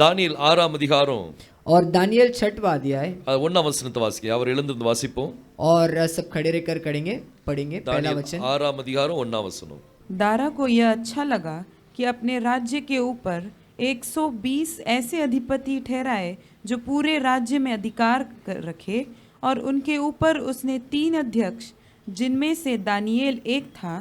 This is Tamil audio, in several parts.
தானியேல் 6ஆம் அதிகாரம் और दानियल 6वां अध्याय 1ஆம் வசனத்தை வாசிங்க. அவர் எழுந்திருந்து வாசிப்போம். और सब खड़े रहकर पढ़ेंगे पहला தானியேல் वचन। 6ஆம் அதிகாரம் 1ஆம் வசனம். दारा को यह अच्छा लगा कि अपने राज्य के ऊपर 120 ऐसे अधिपति ठहराए जो पूरे राज्य में अधिकार रखे, और उनके ऊपर उसने 3 अध्यक्ष जिनमें से दानियेल एक था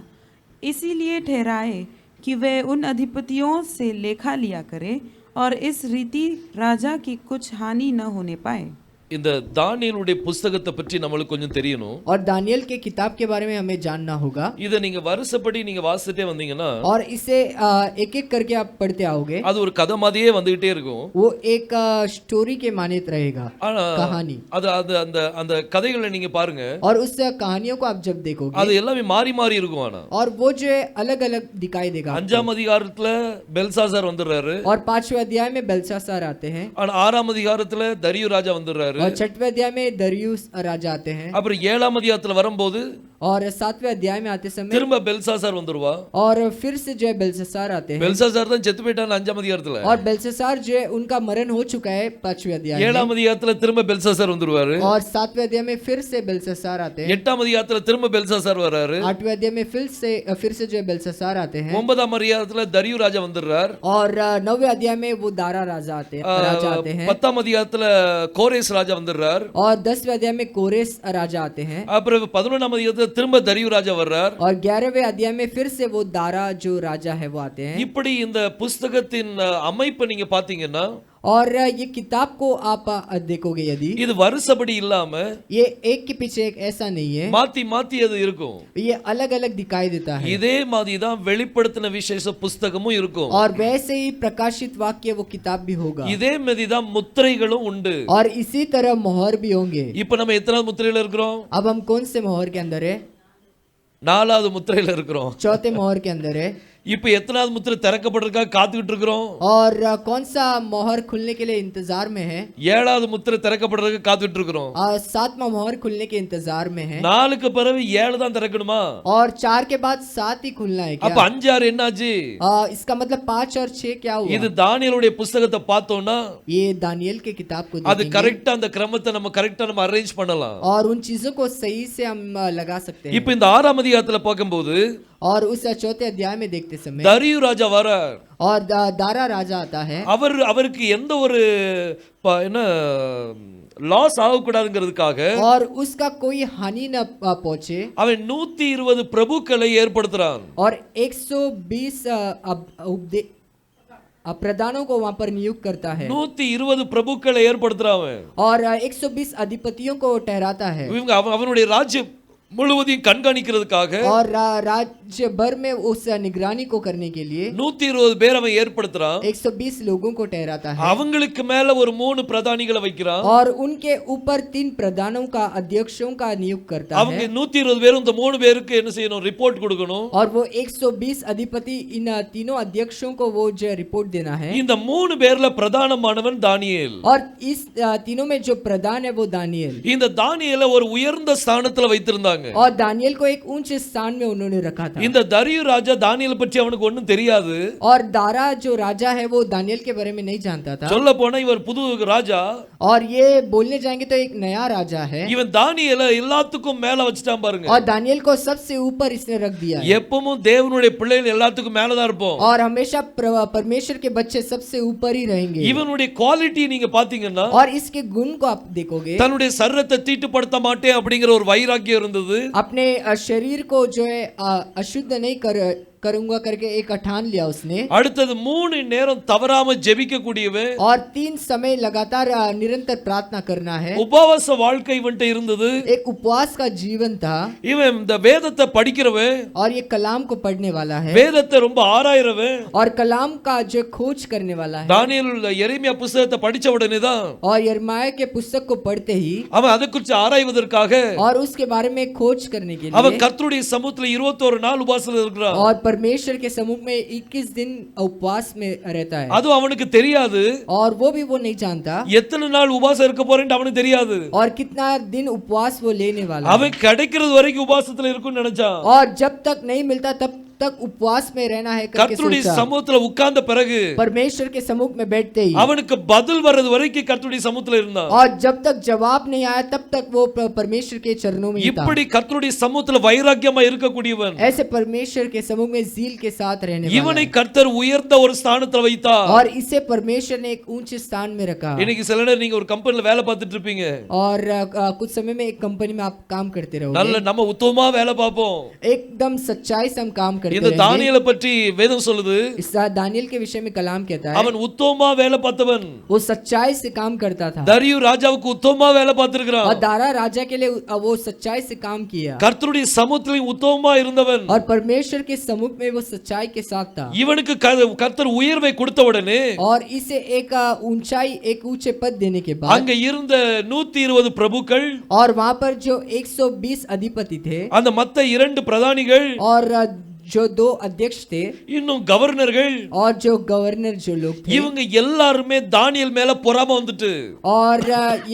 इसीलिए ठहराए कि वे उन अधिपतियों से लेखा लिया करे और इस रीति राजा की कुछ हानि न होने पाए। இந்த தானியேலுடைய புத்தகத்தை பற்றி நம்மளுக்கு கொஞ்சம் தெரியணும். और दानियल के किताब के बारे में हमें जानना होगा। இத நீங்க வருஷப்படி நீங்க வாசிட்டே வந்தீங்கன்னா और इसे एक एक करके आप पढ़ते आओगे, அது ஒரு கதை மாதிரியே வந்துகிட்டே இருக்கும். वो एक स्टोरी के मानित रहेगा, कहानी। அது அது அந்த அந்த கதைகளை நீங்க பாருங்க, और उस कहानियों को आप जब देखोगे அது எல்லாமே மாறி மாறி இருக்கும். ஆனா और वो जो अलग अलग दिखाई देगा। 5ஆம் அதிகாரத்துல பெல்சாசார் வந்துறாரு, और 5वें अध्याय में बेलशास्सार आते हैं। ஆனா 6ஆம் அதிகாரத்துல தரியு ராஜா வந்துறாரு, और 6वें अध्याय में दरियुस राजा आते हैं। அப்புறம் 7ஆம் அதிகாரத்துல வரும்போது और 7वें अध्याय में आते समय திரும்ப பெல்சாசார் வந்துருவா. और फिर से जो है बेलशास्सार आते हैं। பெல்சாசார் தான் செத்து போயிட்டான் 5ஆம் அதிகாரத்துல. और बेलशास्सार जो है उनका मरण हो चुका है 5वें अध्याय में। 7ஆம் அதிகாரத்துல திரும்ப பெல்சாசார் வந்துருவாரு. और 7वें अध्याय में फिर से बेलशास्सार आते हैं। 8ஆம் அதிகாரத்துல திரும்ப பெல்சாசார் வராரு. 8वें अध्याय में फिर से जो है बेलशास्सार आते हैं। 9ஆம் அதிகாரத்துல தரியு ராஜா வந்துறார். और 9वें अध्याय में वो दारा राजा आते हैं। 10ஆம் அதிகாரத்துல கோரேஸ் ராஜா வந்துறார். और 10वें अध्याय में कोरेस राजा आते हैं। அப்புறம் 11ஆம் அதிகாரத்துல திரும்ப தரியு ராஜா வர்றார். और 11वें अध्याय में फिर से वो दारा जो राजा है वो आते हैं। இப்படி இந்த புத்தகத்தின் அமைப்பை நீங்க பாத்தீங்கன்னா, और ये किताब को आप देखोगे यदि இது வருஷப்படி இல்லாம ये एक के पीछे एक ऐसा नहीं है, மாத்தி மாத்தி அது இருக்கும். ये अलग अलग दिखाई देता है। இதே மாதிரி தான் வெளிப்படுத்தின விசேஷ புத்தகமும் இருக்கும். और वैसे ही प्रकाशित वाक्य वो किताब भी होगा। இதே மாதிரி தான் முத்திரைகளும் உண்டு. और इसी तरह मोहर भी होंगे। இப்ப நம்ம எத்தனாவது முத்திரையில இருக்கிறோம்? अब हम कौन से मोहर के अंदर है? 4வது முத்திரையில இருக்கிறோம். चौथे मोहर के अंदर है। இப்ப எத்தனாவது முத்திரை திறக்கப்படுறதுக்காக காத்துக்கிட்டு இருக்கிறோம்? और कौन सा मोहर खुलने के लिए इंतजार में है? 7வது முத்திரை திறக்கப்படுறதுக்கு காத்துக்கிட்டு இருக்கிறோம். 7वां मोहर खुलने के इंतजार में है। 4க்கு பிறகு 7 தான் திறக்கணுமா? और 4 के बाद 7 ही खुलना है அப்ப क्या? 5 6 என்னாச்சு? इसका मतलब 5 और 6 क्या हुआ? இது தானியேலுடைய புத்தகத்தை பார்த்தோம்னா ये दानियल के किताब को அது देखेंगे கரெக்ட்டா அந்த கிரமத்தை நம்ம கரெக்ட்டா நம்ம அரேஞ்ச் பண்ணலாம். और उन चीजों को सही से हम लगा सकते हैं। இப்ப இந்த 6ஆம் அதிகாரத்துல பார்க்கும்போது और उस चौथे अध्याय में देखते समय தரியு ராஜா வரார். और दारा राजा आता है। அவருக்கு எந்த ஒரு என்ன லாஸ் ஆகக்கூடாதுங்கிறதுக்காக और उसका कोई हानि न पहुंचे அவன் 120 பிரபுக்களை ஏற்படுத்துறான். और 120 प्रधानों को वहां पर नियुक्त करता है। 120 பிரபுக்களை ஏற்படுத்துறான். और 120 अधिपतियों को ठहराता है। இவங்க அவனுடைய ராஜ்யம் முழுவதையும் கண்காணிக்கிறதுக்காக और राज्य भर में उस निगरानी को करने के लिए 120 பேர் அவன் ஏற்படுத்துறான். 120 लोगों को ठहराता है। அவங்களுக்கு மேல ஒரு 3 பிரதானிகளை வைக்கிறான். और उनके ऊपर 3 प्रधानों का अध्यक्षों का नियुक्त करता அவங்க है। 120 பேரும் இந்த 3 பேருக்கு என்ன செய்யணும்? ரிப்போர்ட் கொடுக்கணும். और वो 120 अधिपति इन तीनों अध्यक्षों को वो जो रिपोर्ट देना है। இந்த 3 பேர்ல பிரதானமானவன் தானியேல். और इस तीनों में जो प्रधान है वो दानियल। இந்த தானியேலை ஒரு உயர்ந்த ஸ்தானத்துல வைத்திருந்தாங்க. और दानियल को एक ऊंचे स्थान में उन्होंने रखा था। இந்த தரியு ராஜா தானியேல் பற்றி அவனுக்கு ஒண்ணும் தெரியாது. और दारा जो राजा है वो दानियल के बारे में नहीं जानता था। சொல்ல போனா இவர் புது ராஜா. और ये बोलने जाएंगे तो एक नया राजा है। இவன் தானியேலை எல்லாத்துக்கும் மேல வச்சிட்டான் பாருங்க. और दानियल को सबसे ऊपर इसने रख दिया है। எப்பவும் தேவனுடைய பிள்ளைகள் எல்லாத்துக்கும் மேல தான் இருப்போம். और हमेशा परमेश्वर के बच्चे सबसे ऊपर ही रहेंगे। இவனுடைய குவாலிட்டி நீங்க பாத்தீங்கன்னா, और इसके गुण को आप देखोगे, தன்னுடைய சரீரத்தை தீட்டுப்படுத்த மாட்டேன் அப்படிங்கிற ஒரு வைராக்கியம் இருந்தது. अपने शरीर को जो है अशुद्ध नहीं करूंगा करके एक ठान लिया उसने। அடுத்தது 3 நேரம் தவறாம ஜெபிக்க கூடியவன். और 3 समय लगातार निरंतर प्रार्थना करना है। உபவாச வாழ்க்கை இவன்ட்ட இருந்தது. एक उपवास का जीवन था। இவன் இந்த வேதத்தை படிக்கிறவன். और ये कलाम को पढ़ने वाला है। வேதத்தை ரொம்ப ஆராயறவன். और कलाम का जो खोज करने वाला है। தானியேல் எரேமியா புத்தகத்தை படிச்ச உடனே தான் और यिर्मयाह के पुस्तक को पढ़ते ही அவன் அதை குறித்து ஆராய்வதற்காக और उसके बारे में खोज करने के அவன் लिए கர்த்தருடைய சமூகத்துல 21 நாள் உபவாசத்துல இருக்கிறான். और परमेश्वर के सम्मुख में 21 दिन उपवास में रहता है। அது அவனுக்கு தெரியாது. और वो भी वो नहीं जानता। எத்தனை நாள் உபவாசம் இருக்க போறேன்னு அவனுக்கு தெரியாது. और कितना दिन उपवास वो लेने वाला है। அவன் கிடைக்கிறது வரைக்கும் உபவாசத்துல இருக்கும்னு நினைச்சான். और जब तक नहीं मिलता तब तक उपवास में रहना है करके கர்த்தருடைய सोचा। சமூகத்துல உட்கார்ந்த பிறகு परमेश्वर के सम्मुख में बैठते ही அவனுக்கு பதில் வர்றது வரைக்கும் கர்த்தருடைய சமூகத்துல இருந்தான். और जब तक जवाब नहीं आया तब तक वो परमेश्वर के चरणों में ही था। இப்படி கர்த்தருடைய சமூகத்துல வைராக்கியமா இருக்கக்கூடியவன், ऐसे परमेश्वर के सम्मुख में ज़ील के साथ रहने वाला இவனை है। கர்த்தர் உயர்ந்த ஒரு ஸ்தானத்துல வைத்தார். और इसे परमेश्वर ने एक ऊंचे स्थान में रखा। இன்னைக்கு சில நேரம் நீங்க ஒரு கம்பெனில வேலை பார்த்துட்டு இருப்பீங்க, और कुछ समय में एक कंपनी में आप काम करते रहोगे, நல்ல நம்ம உத்தமமா வேலை பார்ப்போம். एकदम सच्चाई से हम काम करते இந்த रहेंगे। தானியேலை பற்றி வேதம் சொல்லுது, इस दानियेल के विषय में कलाम कहता है அவன் உத்தமமா வேலை பார்த்தவன். वो सच्चाई से काम करता था। தரியு ராஜாவுக்கு உத்தமமா வேலை பார்த்திருக்கிறான். और दारा राजा के लिए वो सच्चाई से काम किया। கர்த்தருடைய சமூகத்திலும் உத்தமமா இருந்தவன். और परमेश्वर के सम्मुख में वो सच्चाई के साथ था। இவனுக்கு கர்த்தர் உயர்வை கொடுத்த உடனே और इसे एक ऊंचाई, एक ऊंचे पद देने के बाद அங்க இருந்த 120 பிரபுக்கள், और वहां पर जो 120 अधिपति थे அந்த மத்த 2 பிரதானிகள், और जो 2 अध्यक्ष थे இன்னும் கவர்னர்கள், और जो गवर्नर जो लोग थे, இவங்க எல்லாருமே தானியேல் மேல பொறாம வந்துட்டு और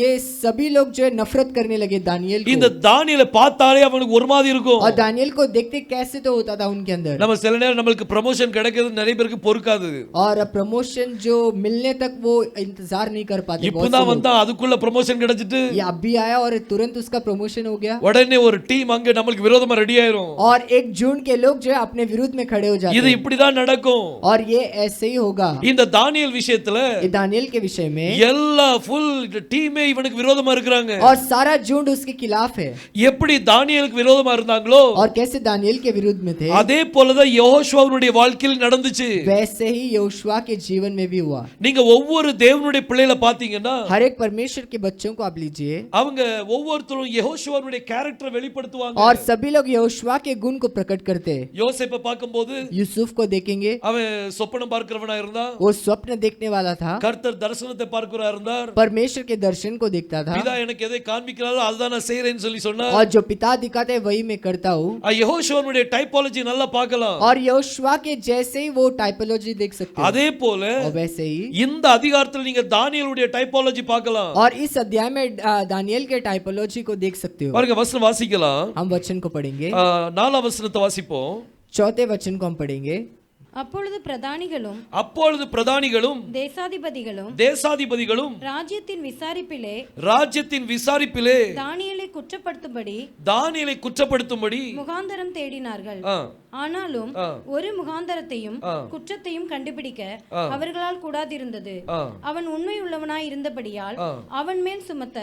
ये सभी लोग जो है नफरत करने लगे दानियेल இந்த को। தானியேலை பார்த்தாலே அவனுக்கு ஒரு மாதிரி இருக்கும். और दानियेल को देखते कैसे तो होता था उनके अंदर। நம்ம சில நேரம் நம்மளுக்கு ப்ரமோஷன் கிடைக்கிறது நிறைய பேருக்கு பொறுக்காது. और प्रमोशन जो मिलने तक वो इंतजार नहीं कर पाते। बहुत से இப்பதான் लोग। வந்தா அதுக்குள்ள ப்ரமோஷன் கிடைச்சிட்டு ये अभी आया और तुरंत उसका प्रमोशन हो गया, உடனே ஒரு டீம் அங்க நமக்கு விரோதமா ரெடி ஆயிரும். और एक जून के लोग जो है अपने विरुद्ध में खड़े हो जाते இது हैं। இப்படிதான் நடக்கும். और ये ऐसे ही होगा। இந்த தானியேல் விஷயத்துல ये दानियेल के विषय में எல்லா ஃபுல் டீமே இவனுக்கு விரோதமா இருக்காங்க. और सारा झुंड उसके खिलाफ है। எப்படி தானியேலுக்கு விரோதமா இருந்தாங்களோ और कैसे दानियेल के विरुद्ध में थे, அதே போலதான் யெகோஷுவாவுடைய வாழ்க்கையில் நடந்துச்சு. वैसे ही यहोशुआ के जीवन में भी हुआ। நீங்க ஒவ்வொரு தேவனுடைய பிள்ளைகளை பாத்தீங்கன்னா हर एक परमेश्वर के बच्चों को आप लीजिए, அவங்க ஒவ்வொருத்தரும் யெகோஷுவாவுடைய கேரக்டரை வெளிப்படுத்துவாங்க. और सभी लोग यहोशुआ के गुण को प्रकट करते हैं। யோசேப்பை பார்க்கும்போது यूसुफ को देखेंगे, அவன் சொப்பனம் பார்க்கிறவனா இருந்தான். वो स्वप्न देखने वाला था, கர்த்தர் தரிசனத்தை பார்க்கிறவரா இருந்தார். परमेश्वर के दर्शन को देखता था, பிதா எனக்கு எதை காண்பிக்கிறாரோ அதுதான் நான் செய்றேன்னு சொல்லி சொன்னார். और जो पिता दिखाते हैं वही मैं करता हूँ। யெகோஷுவாவுடைய டைபாலஜி நல்லா பார்க்கலாம். और यहोशुआ के जैसे ही वो टाइपोलॉजी देख सकते हैं, அதே போல और वैसे ही இந்த அதிகாரத்தில் நீங்க தானியேலுடைய டைபாலஜி பார்க்கலாம். और इस अध्याय में दानियेल के टाइपोलॉजी को देख सकते हो। பாருங்க வசனம் வாசிக்கலாம். हम वचन को पढ़ेंगे, 4 வசனத்தை வாசிப்போம். 4 वचन को हम पढ़ेंगे। அப்பொழுது பிரதானிகளும் அப்பொழுது பிரதானிகளும் தேசாதிபதிகளும் ராஜ்யத்தின் விசாரிப்பிலே தானியேலை குற்றப்படுத்தும்படி முகாந்தரம் தேடினார்கள். ஆனாலும் ஒரு முகாந்தரத்தையும் குற்றத்தையும் கண்டுபிடிக்க அவர்களால் கூடாதிருந்தது. அவன் உண்மை உள்ளவனாய் இருந்தபடியால் அவன் மேல் சுமத்த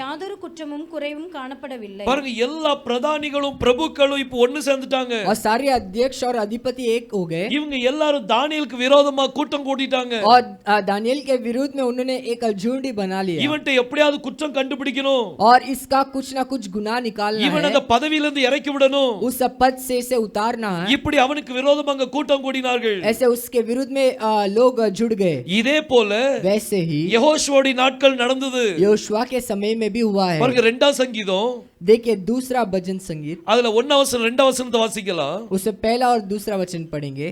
யாதொரு குற்றமும் குறைவும் காணப்படவில்லை. பாருங்க எல்லா பிரதானிகளும் பிரபுக்களும் இப்போ ஒன்னு சேர்ந்துட்டாங்க. और सारे अध्यक्ष और अधिपति एक हो गए। இவங்க எல்லாரும் தானியேலுக்கு விரோதமா கூட்டம் கூட்டிட்டாங்க. और दानियेल के विरुद्ध में उन्होंने एक झुंड बना लिया। இவன்ட்ட எப்படியாவது குற்றம் கண்டுபிடிக்கணும், और इसका कुछ ना कुछ गुनाह निकालना இவனை है, அந்த பதவியில இருந்து இறக்கி விடணும். उस पद से इसे उतारना है। இப்படி அவனுக்கு விரோதமா அங்க கூட்டம் கூடினார்கள். ऐसे उसके विरुद्ध में लोग जुड़ गए। இதே போல वैसे ही யெகோஷுவாவுடைய நாட்கள் நடந்தது. यहोशुआ के समय में भी हुआ है। பாருங்க 2ஆம் சங்கீதம், देखिए दूसरा भजन संगीत, அதுல 1ஆம் வசனம் 2ஆம் வசனத்தை வாசிக்கலாம். उससे पहला और दूसरा वचन पढ़ेंगे।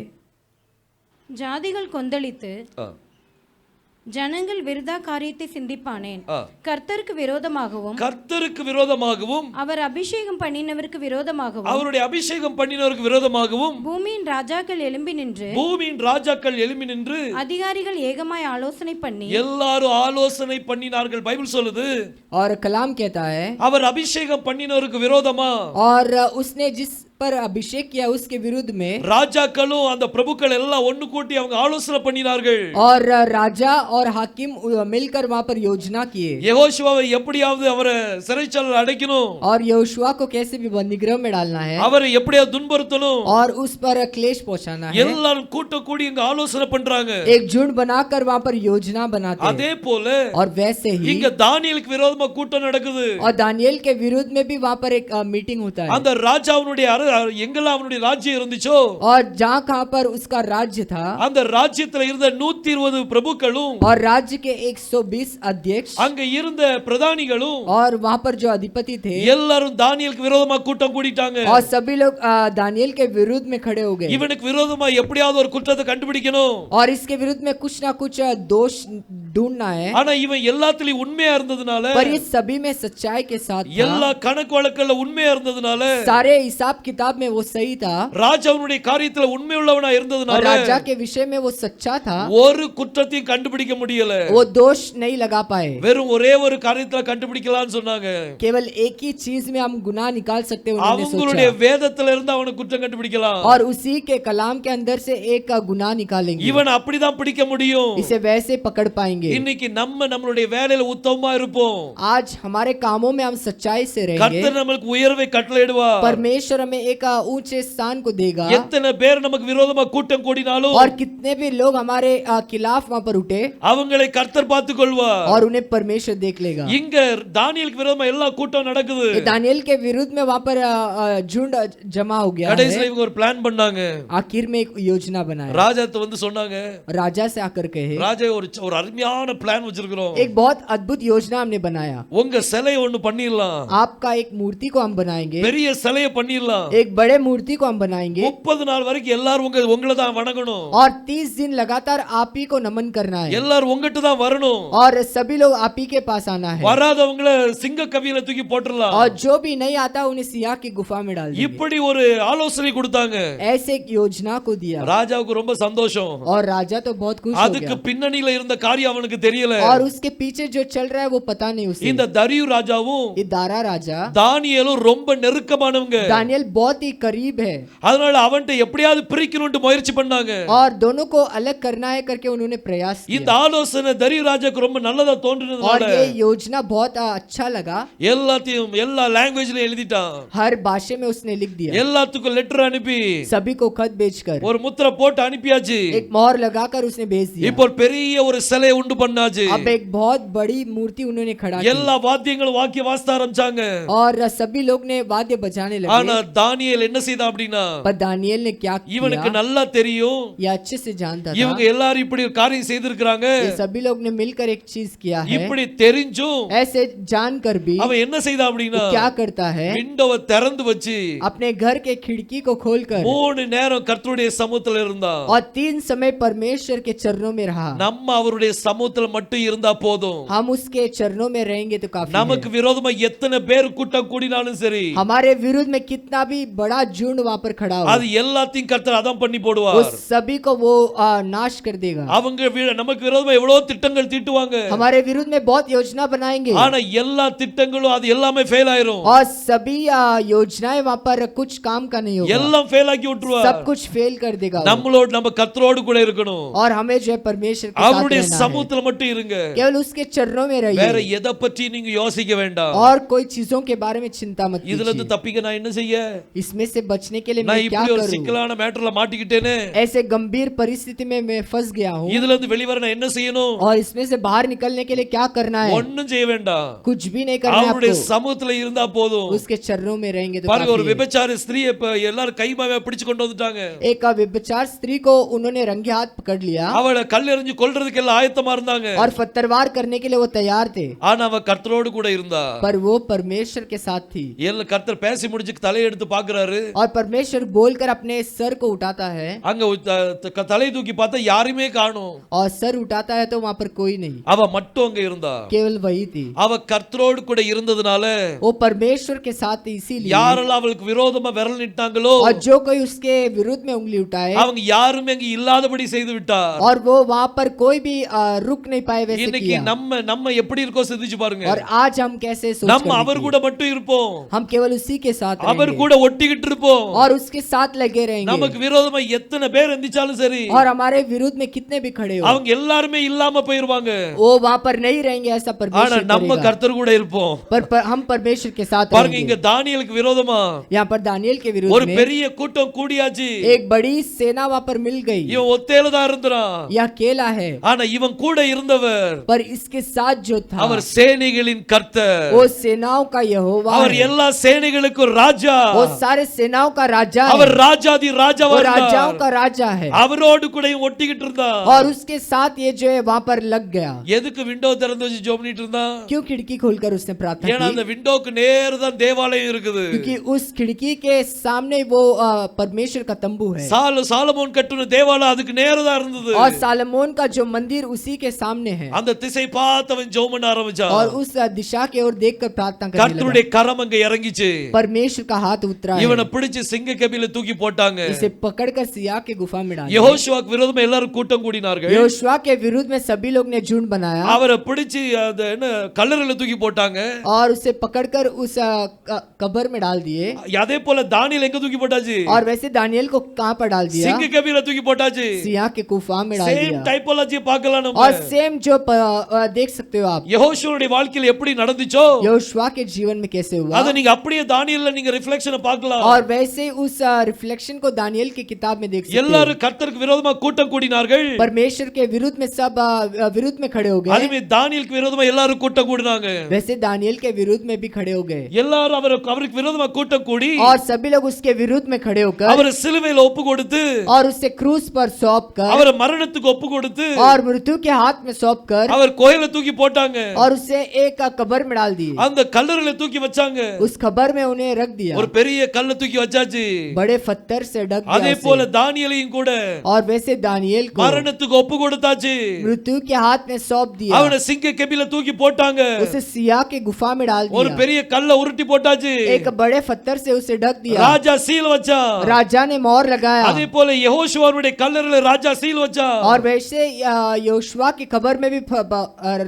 ஜாதிகள் கொந்தளித்து ஜனங்கள் விருதா காரியத்தை சிந்திப்பானேன். கர்த்தருக்கு விரோதமாகவும் அவர் அபிஷேகம் பண்ணினவருக்கு விரோதமாகவும் பூமியின் ராஜாக்கள் எழும்பி நின்று அதிகாரிகள் ஏகமாய் ஆலோசனை பண்ணி எல்லாரும் ஆலோசனை பண்ணினார்கள். பைபிள் சொல்லுது, और कलाम कहता है அவர் அபிஷேகம் பண்ணினவருக்கு விரோதமா, और उसने जिस पर अभिषेक किया उसके विरुद्ध में ராஜாக்களும் அந்த பிரபுக்கள் எல்லாம் ஒன்னு கூட்டி அவங்க ஆலோசனை பண்ணினார்கள். और राजा और हाकिम मिलकर वहां पर योजना किए। யெகோஷுவாவை எப்படியாவது அவரை சிறைச்சாலையில் அடைக்கணும், और यहोशुआ को कैसे भी बंदीगृह में डालना है, அவரை எப்படியாவது துன்புறுத்தணும், और उस पर क्लेश पहुंचाना है। எல்லாரும் கூட்ட கூடி இங்க ஆலோசனை பண்றாங்க. एक झुंड बनाकर वहां पर योजना बनाते हैं। அதே போல और वैसे ही இங்க தானியேலுக்கு விரோதமா கூட்டம் நடக்குது. और दानियेल के विरुद्ध में भी वहां पर एक मीटिंग होता है। அந்த ராஜாவுடைய எங்கெல்லாம் அவனுடைய ராஜ்யம் இருந்துச்சோ, और जहां कहां पर उसका राज्य था, அந்த ராஜ்யத்துல இருந்த 120 பிரபுக்களும் और राज्य के 120 अध्यक्ष, அங்க இருந்த பிரதானிகளும் और वहां पर जो अधिपति थे, எல்லாரும் தானியேலுக்கு விரோதமா கூட்டம் கூடிட்டாங்க. और सभी लोग दानियेल के विरुद्ध में खड़े हो गए। இவனுக்கு விரோதமா எப்படியாவது ஒரு குற்றத்தை கண்டுபிடிக்கணும், और इसके विरुद्ध में कुछ ना कुछ दोष ढूंढना है। ஆனா இவன் எல்லாத்துலயும் உண்மையா இருந்ததுனால, पर ये सभी में सच्चाई के साथ था, எல்லா கணக்கு வழக்குல உண்மையா இருந்ததுனால सारे हिसाब किताब में वो सही था ராஜாவுடைய காரியத்துல உண்மை உள்ளவனா और இருந்ததுனால राजा के विषय में वो सच्चा था, ஒரு குற்றத்தையும் கண்டுபிடிக்க முடியல. वो दोष नहीं लगा पाए. வெறும் ஒரே ஒரு காரியத்துல கண்டுபிடிக்கலாம்னு சொன்னாங்க. केवल एक ही चीज में हम गुनाह निकाल सकते हैं उन्होंने அவங்களுடைய सोचा, வேதத்துல இருந்து அவனை குற்றம் கண்டுபிடிக்கலாம். और उसी के कलाम के अंदर से एक का गुनाह निकालेंगे, இவன் அப்படிதான் பிடிக்க முடியும். इसे वैसे पकड़ पाएंगे. இன்னைக்கு நம்மளுடைய வேலையில உத்தமமா இருப்போம். आज हमारे कामों में हम सच्चाई से रहेंगे, கர்த்தர் நமக்கு உயர்வை கட்டளையிடுவார். परमेश्वर हमें एक ऊंचे स्थान को देगा. எத்தனை பேர் நமக்கு விரோதமா கூட்டம் கூடினாலும் और कितने भी लोग हमारे खिलाफ वहां पर उठे, அவங்களை கர்த்தர் பார்த்துக் கொள்வார். और उन्हें परमेश्वर देख लेगा. இங்க தானியேலுக்கு விரோதமா எல்லா கூட்டம் நடக்குது. ये दानियेल के विरुद्ध में वहां पर झुंड जमा हो गया கடைசில है. இவங்க ஒரு பிளான் பண்ணாங்க. आखिर में एक योजना बनाया. ராஜாட்ட வந்து சொன்னாங்க, राजा से आकर कहे, ராஜா ஒரு அருமையான பிளான் வச்சிருக்கிறோம். एक बहुत अद्भुत योजना हमने बनाया. உங்க சிலையை ஒன்னு பண்ணிரலாம். आपका एक मूर्ति को हम बनाएंगे, பெரிய சிலையை பண்ணிரலாம். एक बड़े मूर्ति को हम बनाएंगे, 30 நாள் வரைக்கும் எல்லாரும் உங்களை தான் வணங்கணும். और 30 दिन लगातार आप ही को नमन करना है, எல்லாரும் உங்ககிட்ட தான் வரணும். और सभी लोग आप ही के पास आना है, வராதவங்கள சிங்க கவியில தூக்கி போட்டுறலாம். और जो भी नहीं आता उन्हें सियाह की गुफा में डाल देंगे. இப்படி ஒரு ஆலோசனை கொடுத்தாங்க. ऐसे एक योजना को दिया, ராஜாவுக்கு ரொம்ப சந்தோஷம். और राजा तो बहुत खुश हो அதுக்கு गया, பின்னணியில இருந்த காரியம் அவனுக்கு தெரியல. और उसके पीछे जो चल रहा है वो पता नहीं उसे. இந்த தரியு ராஜாவும் ये दारा राजा தானியேலும் ரொம்ப நெருக்கமானவங்க. दानियल बहुत ही करीब है, அதனால அவன்ட்ட எப்படியாவது பிரிக்கணும்னு முயற்சி பண்ணாங்க. और दोनों को अलग करना है करके उन्होंने प्रयास இந்த किया, ஆலோசனை தரியு ராஜாக்கு ரொம்ப நல்லதா और தோன்றினதுனால ये योजना बहुत अच्छा लगा. எல்லாத்தையும் எல்லா லாங்குவேஜ்லயும் எழுதிட்டான். हर भाषा में उसने लिख दिया, எல்லாத்துக்கும் லெட்டர் அனுப்பி सभी को खत भेजकर ஒரு முத்திரை போட்டு அனுப்பியாச்சு. एक मोहर लगाकर उसने भेज दिया. இப்போ ஒரு பெரிய ஒரு சிலையை உண்டு பண்ணாச்சு. अब एक बहुत बड़ी मूर्ति उन्होंने खड़ा की, எல்லா வாத்தியங்களும் வாக்கிய வாசிக்க ஆரம்பிச்சாங்க. और सभी लोग ने वाद्य बजाने ஆனா लगे. தானியேல் என்ன செய்தான் அப்படின்னா, पर दानियल ने क्या இவனுக்கு किया, நல்லா தெரியும் ये अच्छे से जानता था. இவங்க எல்லாரும் இப்படி ஒரு காரியம் செய்திருக்காங்க. ये सभी लोग ने मिलकर एक चीज किया है. இப்படி தெரிஞ்சும் ऐसे जानकर भी அவன் என்ன செய்தான் அப்படின்னா, वो क्या करता है, விண்டோவை திறந்து வச்சு अपने घर के खिड़की को खोलकर 3 நேரம் கர்த்தருடைய சமூகத்துல இருந்தான். और 3 समय परमेश्वर के चरणों में रहा. நம்ம அவருடைய சமூகத்துல மட்டும் இருந்தா போதும். हम उसके चरणों में रहेंगे तो काफी நமக்கு है. விரோதமா எத்தனை பேர் கூட்டம் கூடினாலும் சரி, हमारे विरुद्ध में कितना भी बड़ा झुंड वहां पर खड़ा हो, அது எல்லாத்தையும் கர்த்தர் அதான் பண்ணி वो போடுவார். सभी को वो नाश कर देगा. அவங்க நமக்கு விரோதமா எவ்வளவு திட்டங்கள் தீட்டுவாங்க. हमारे विरुद्ध में बहुत योजना बनाएंगे, ஆனா எல்லா திட்டங்களும் அது எல்லாமே ஃபெயில் ஆயிரும். और सभी योजनाएं वहां पर कुछ काम का नहीं होगा, எல்லாம் ஃபெயில் ஆக்கி सब விட்டுருவார். कुछ फेल कर देगा वो. நம்ம கர்த்தரோடு கூட இருக்கணும். और हमें जो है परमेश्वर के साथ அவருடைய रहना है, சமூகத்துல மட்டும் இருங்க. केवल उसके चरणों में வேற रहिए, எதை பற்றி நீங்க யோசிக்க வேண்டாம். और कोई चीजों के बारे में चिंता मत இதுல இருந்து कीजिए. தப்பிக்க நான் என்ன செய்ய? इसमें से बचने के लिए நான் मैं क्या இப்படி ஒரு करूं, சிக்கலான மேட்டர்ல மாட்டிக்கிட்டேனே. ऐसे गंभीर परिस्थिति में मैं फंस गया हूं, இதுல இருந்து வெளிவர நான் என்ன செய்யணும்? और इसमें से बाहर निकलने के लिए क्या करना है, ஒண்ணும் செய்ய வேண்டாம். कुछ भी नहीं करना है அவருடைய आपको, சமூகத்துல இருந்தா போதும். उसके चरणों में रहेंगे तो பாருங்க, ஒரு काफी है. விபச்சார ஸ்திரீயை இப்ப எல்லாரும் கைமாவே பிடிச்சு கொண்டு வந்துட்டாங்க. एक व्यभिचार स्त्री को उन्होंने रंगे हाथ पकड़ लिया, அவளை கல் எறிஞ்சு கொல்றதுக்கு எல்லாம் ஆயத்தமா இருந்தாங்க. और पत्थरवार करने के लिए वो तैयार थे, ஆனா அவ கர்த்தரோடு கூட இருந்தா. पर वो परमेश्वर के साथ थी. எல்லாம் கர்த்தர் பேசி முடிஞ்சு தலையை எடுத்து பாக்குறாரு. और परमेश्वर बोलकर अपने सर को उठाता है, அங்க தலை தூக்கி பார்த்தா யாருமே காணோம். और सर उठाता है तो वहां पर कोई नहीं, அவ மட்டும் அங்க இருந்தா. केवल वही थी. அவ கர்த்தரோடு கூட இருந்ததுனால वो परमेश्वर के साथ थी, इसीलिए யாரெல்லாம் அவளுக்கு விரோதமா விரல் நீட்டாங்களோ और जो कोई उसके विरुद्ध में उंगली उठाए, அவங்க யாருமே அங்க இல்லாதபடி செய்து விட்டார். और वो वहां पर कोई भी रुक नहीं पाए वैसे இன்னைக்கு किया. நம்ம எப்படி இருக்கோ சிந்திச்சு பாருங்க. और आज हम कैसे सोच நம்ம कर அவர் देखिए, கூட மட்டும் இருப்போம். हम केवल उसी के साथ அவர் रहेंगे, கூட ஒட்டிக்கிட்டு இருப்போம். और उसके साथ लगे रहेंगे, நமக்கு விரோதமா எத்தனை பேர் எந்திச்சாலும் சரி, और हमारे विरुद्ध में कितने भी खड़े हो, அவங்க எல்லாருமே இல்லாம போயிருவாங்க. वो वहां पर नहीं रहेंगे, ऐसा ஆனா परमेश्वर நம்ம करेगा. கர்த்தர் கூட இருப்போம். पर हम परमेश्वर के साथ பாருங்க, रहेंगे. இங்க தானியேலுக்கு விரோதமா यहाँ पर दानियेल के विरुद्ध ஒரு में பெரிய கூட்டம் கூடியாச்சு. एक बड़ी सेना वहां पर मिल गई. இவன் ஒத்தையில தான் இருந்தான். यह अकेला है, ஆனா இவன் கூட இருந்தவர் पर इसके साथ जो था அவர் சேனைகளின் கர்த்தர். वो सेनाओं का यहोवा அவர் है, எல்லா சேனைகளுக்கும் ராஜா. वो सारे सेनाओं का राजा அவர் है, ராஜாதி ராஜாவா वो राजाओं இருந்தார். का राजा है, அவரோடு கூட இவன் ஒட்டிக்கிட்டு இருந்தான். और उसके साथ ये जो है वहां पर लग गया. எதுக்கு விண்டோ திறந்து வச்சு ஜெபம் பண்ணிட்டு இருந்தான்? क्यों खिड़की खोलकर उसने प्रार्थना ஏன்னா की? அந்த விண்டோக்கு நேரா தான் தேவாலயம் இருக்குது. क्योंकि उस खिड़की के सामने वो परमेश्वर का तंबू है, சாலமோன் கட்டுன தேவாலயம் அதுக்கு நேரா தான் இருந்தது. और सालमोन का जो मंदिर उसी के सामने है, அந்த திசை பார்த்தவன் ஜெபம் பண்ண ஆரம்பிச்சான். और उस दिशा की ओर देखकर प्रार्थना करने लगा. கர்த்தருடைய கரம் அங்க இறங்கிச்சு. परमेश्वर का हाथ उतर खतरा है। இவனை பிடிச்சு சிங்க கபில தூக்கி போட்டாங்க. इसे पकड़कर सिय्याह के गुफा में डाला। யெகோஷுவாக்கு விரோதமா எல்லாரும் கூட்டம் கூடினார்கள். यहोशुआ के विरुद्ध में सभी लोग ने झुंड बनाया அவரை பிடிச்சு அந்த என்ன கல்லறையில தூக்கி போட்டாங்க. और उसे पकड़कर उस कब्र में डाल दिए। அதே போல தானியேல் எங்க தூக்கி போட்டாச்சு? और वैसे दानियेल को कहां पर डाल दिया? சிங்க கபில தூக்கி போட்டாச்சு. सिय्याह के गुफा में डाल சேம் दिया। டைபாலஜி பார்க்கலாம் நம்ம. और सेम जो देख सकते हो आप யெகோஷுவோட வாழ்க்கையில எப்படி நடந்துச்சோ यहोशुआ के जीवन में कैसे हुआ, அத நீங்க அப்படியே தானியேல்ல நீங்க ரிஃப்ளெக்ஷனை பார்க்கலாம். और वैसे उस रिफ्लेक्शन को दानियेल की किताब में देख सकते हो। எல்லாரும் கர்த்தருக்கு விரோதமா கூட்டம் கூடினார்கள். परमेश्वर के विरुद्ध में सब विरुद्ध में खड़े हो गए। அதுமே தானியேலுக்கு விரோதமா எல்லாரும் கூட்டம் கூடினாங்க. वैसे दानियेल के विरुद्ध में भी खड़े हो गए எல்லாரும் அவருக்கு விரோதமா கூட்டம் கூடி और सभी लोग उसके विरुद्ध में खड़े होकर அவரை சிலுவையில ஒப்பு கொடுத்து और उसे क्रूस पर सौंप कर அவரை மரணத்துக்கு ஒப்பு கொடுத்து और मृत्यु के हाथ में सौंप कर அவர் கோயில தூக்கி போட்டாங்க. और उसे एक कब्र में डाल दिए। அந்த கல்லறையில தூக்கி வச்சாங்க. उस कब्र में उन्हें रख दिया, ஒரு பெரிய கல்ல தூக்கி வச்சாச்சு. बड़े पत्थर से ढक அதே दिया போல उसे। தானியேலையும் கூட और वैसे दानियेल को மரணத்துக்கு ஒப்பு கொடுத்தாச்சு. मृत्यु के हाथ में सौंप दिया, அவனை சிங்க கபில தூக்கி போட்டாங்க. उसे सिय्याह के गुफा में डाल ஒரு दिया, பெரிய கல்ல உருட்டி போட்டாச்சு. एक बड़े पत्थर से उसे ढक दिया। ராஜா சீல் வச்சான். राजा ने मोहर लगाया அதே போல யெகோஷுவாவுடைய கல்லறையில ராஜா சீல் வச்சான். और वैसे यहोशुआ की कब्र में भी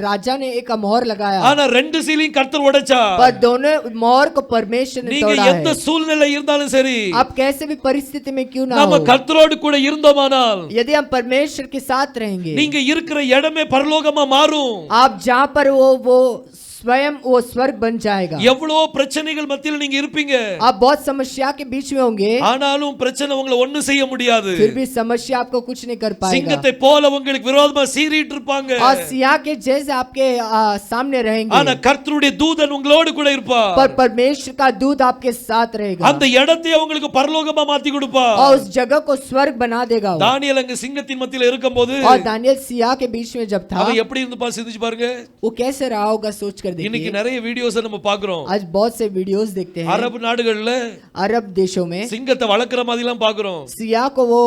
राजा ने एक मोहर लगाया, ஆனா ரெண்டு சீலையும் கர்த்தர் உடைச்சா. पर दोनों मोहर को परमेश्वर ने நீங்க तोड़ा எந்த है। சூழ்நிலை இருந்தாலும் சரி, आप कैसे भी परिस्थिति में क्यों ना நம்ம हो, கர்த்தரோடு கூட இருந்தோமானால் यदि हम परमेश्वर के साथ रहेंगे, நீங்க இருக்கிற இடமே பரலோகமா மாறும். आप जहाँ पर वो स्वयं वो स्वर्ग बन जाएगा। எவ்வளவு பிரச்சனைகள் மத்தியில நீங்க இருப்பீங்க. आप बहुत समस्या के बीच में होंगे, ஆனாலும் பிரச்சனை உங்களை ஒண்ணும் செய்ய முடியாது. फिर भी समस्या आपको कुछ नहीं कर पाएगा। சிங்கத்தை போல உங்களுக்கு விரோதமா சீறிட்டு இருப்பாங்க. और सिय्याह के जैसे आपके सामने रहेंगे, ஆனா கர்த்தருடைய தூதன் உங்களோடு கூட இருப்பார். पर परमेश्वर का दूत आपके साथ रहेगा அந்த இடத்தை உங்களுக்கு பரலோகமா மாத்தி கொடுப்பார். और उस जगह को स्वर्ग बना देगा वो। தானியேல் அங்க சிங்கத்தின் மத்தியில இருக்கும்போது और दानियेल सिय्याह के बीच में जब था, அவன் எப்படி இருந்து சிந்திச்சு பாருங்க. वो कैसे रहा होगा सोच कर இன்னைக்கு देखिए। நிறைய வீடியோஸ் நம்ம பாக்குறோம். आज बहुत से वीडियोस देखते हैं, அரபு நாடுகள்ல अरब देशों में சிங்கத்தை வளர்க்கிற மாதிரி எல்லாம் பாக்குறோம். सिय्याह को वो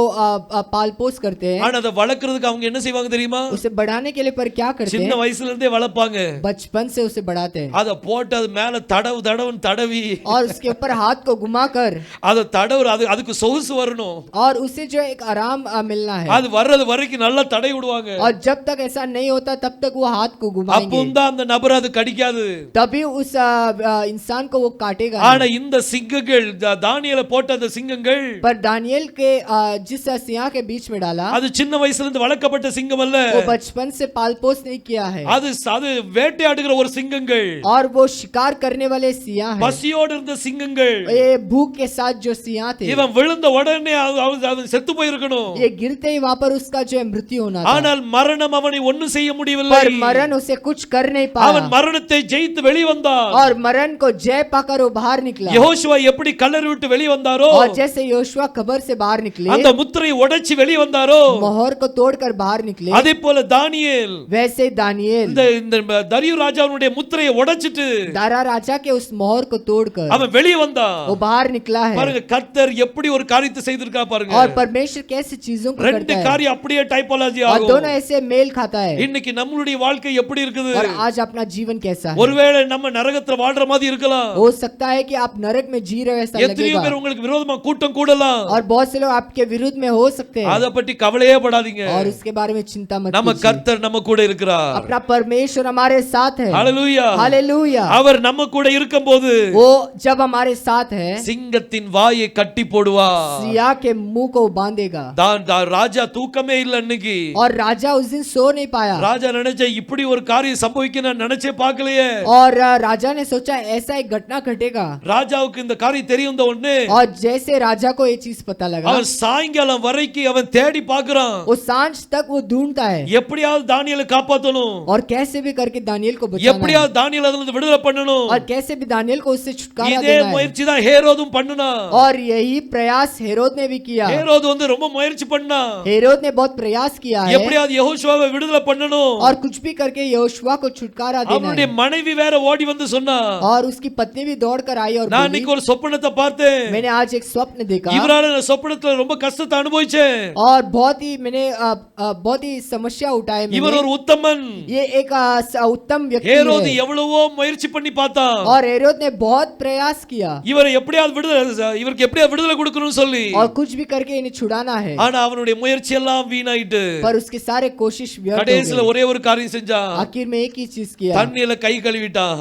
पाल पोस करते हैं। ஆனா அதை வளர்க்கிறதுக்கு அவங்க என்ன செய்வாங்க தெரியுமா? उसे बढ़ाने के लिए पर क्या करते சின்ன हैं, வயசுல இருந்தே வளர்ப்பாங்க. बचपन से उसे बढ़ाते हैं அத போட்டு அது மேல தடவுன்னு தடவி और उसके ऊपर हाथ को घुमा कर அத அதுக்கு சொகுசு வரணும். और उसे जो एक आराम मिलना है, அது வர்றது வரைக்கும் நல்லா தடை விடுவாங்க. और जब तक ऐसा नहीं होता तब तक वो हाथ को घुमाएंगे, அப்போதான் அந்த நபர் அது கடிக்காது. तभी उस इंसान को वो काटेगा ஆனா नहीं। இந்த சிங்கங்கள் தானியேல போட்ட அந்த சிங்கங்கள் पर दानियेल के जिस सिय्याह के बीच में डाला, அது சின்ன வயசுல இருந்து வளர்க்கப்பட்ட சிங்கம் அல்ல. वो बचपन से पाल पोस नहीं किया है, அது வேட்டையாடுகிற ஒரு சிங்கங்கள். और वो शिकार करने वाले सिय्याह है, பசியோடு இருந்த சிங்கங்கள். ये भूख के साथ जो सिय्याह थे, இவன் விழுந்த உடனே அவன் செத்து போயிருக்கணும். ये गिरते ही वहां पर उसका जो है मृत्यु होना था, ஆனால் மரணம் அவனை ஒண்ணும் செய்ய முடியவில்லை. पर मरण उसे कुछ कर नहीं அவன் पाया மரணத்தை ஜெயித்து வெளிவந்தான். और मरण को जय पाकर वो बाहर निकला। யெகோஷுவா எப்படி கல்லறை விட்டு வெளிய வந்தாரோ, और जैसे यहोशुआ कब्र से बाहर निकले, அந்த முத்திரையை உடைச்சு வெளிய வந்தாரோ, मोहर को तोड़कर बाहर निकले, அதே போல தானியேல் वैसे दानियेल இந்த தரியு ராஜாவுடைய முத்திரையை உடைச்சிட்டு दारा राजा के उस मोहर को तोड़कर அவன் வெளிய வந்தான். वो बाहर निकला है। பாருங்க கர்த்தர் எப்படி ஒரு காரியத்தை செய்திருக்கா பாருங்க. और परमेश्वर कैसे चीजों को ரெண்டு करता है, காரியம் அப்படியே டைபாலஜி और ஆகும். दोनों ऐसे मेल खाता है। இன்னைக்கு நம்மளுடைய வாழ்க்கை எப்படி இருக்குது? और आज अपना जीवन कैसा है, ஒருவேளை நம்ம நரகத்துல வாழ்ற மாதிரி இருக்கலாம். हो सकता है कि आप नरक में जी रहे हो ऐसा எத்தனையோ लगेगा, பேர் உங்களுக்கு விரோதமா கூட்டம் கூடலாம். और बहुत से लोग आपके विरुद्ध में हो सकते हैं, அத பத்தி கவலையே படாதீங்க. और उसके बारे में चिंता मत நம்ம कीजिए। கர்த்தர் நம்ம கூட இருக்கிறார். अपना परमेश्वर हमारे साथ है। ஹalleluya. हालेलूया। அவர் நம்ம கூட இருக்கும்போது वो जब हमारे साथ है, சிங்கத்தின் வாயை கட்டி போடுவார். सिय्याह के मुंह को बांधेगा। ராஜா தூக்கமே இல்ல அன்னைக்கு. और राजा उस दिन सो नहीं पाया, ராஜா நினைச்ச இப்படி ஒரு காரியம் சம்பவிக்க நான் நினைச்சே பார்க்கலையே. और राजा ने सोचा ऐसा एक घटना घटेगा। ராஜாவுக்கு இந்த காரியம் தெரியும் உடனே और जैसे राजा को ये चीज पता लगा, அவன் சாயங்காலம் வரைக்கும் அவன் தேடி பார்க்கறான். वो सांझ तक वो ढूंढता है, எப்படியாவது தானியேலை காப்பாத்தணும், और कैसे भी करके दानियेल को बचाना है, எப்படியாவது தானியேலை அதிலிருந்து விடுதலை பண்ணணும். और कैसे भी दानियेल को उससे छुटकारा இதே देना है। முயற்சி தான் ஹேரோதும் பண்ணனா. और यही प्रयास हेरोद ने भी किया। ஹேரோது ரொம்ப முயற்சி பண்ணா. हेरोद ने बहुत प्रयास किया है, எப்படியாவது யெகோஷுவாவை விடுதலை பண்ணணும். और कुछ भी करके यहोशुआ को छुटकारा देना அவனுடைய है। மனைவி வேற ஓடி வந்து சொன்னா, और उसकी पत्नी भी दौड़ कर आई और நான் बोली, இன்னைக்கு ஒரு சொப்பனத்தை பார்த்தேன், मैंने आज एक स्वप्न देखा இவரால நான் சொப்பனத்துல ரொம்ப கஷ்டத்தை அனுபவிச்சேன், और बहुत ही समस्या उठाए இவர் मैंने। ஒரு உத்தமன். ये एक उत्तम व्यक्ति हेरोது है எவ்வளவோ முயற்சி பண்ணி பார்த்தான், और हेरोद ने बहुत प्रयास किया இவரை எப்படியாவது இவருக்கு எப்படியாவது விடுதலை கொடுக்கணும்னு சொல்லி, और कुछ भी करके इन्हें छुड़ाना है, ஆனா அவனுடைய முயற்சி எல்லாம் வீணாயிட்டு पर उसके सारे कोशिश व्यर्थ हो கடைசில गए। ஒரே ஒரு காரியம் செஞ்சான், आखिर में एक ही चीज किया, தண்ணியில கை கழுவிட்டான்.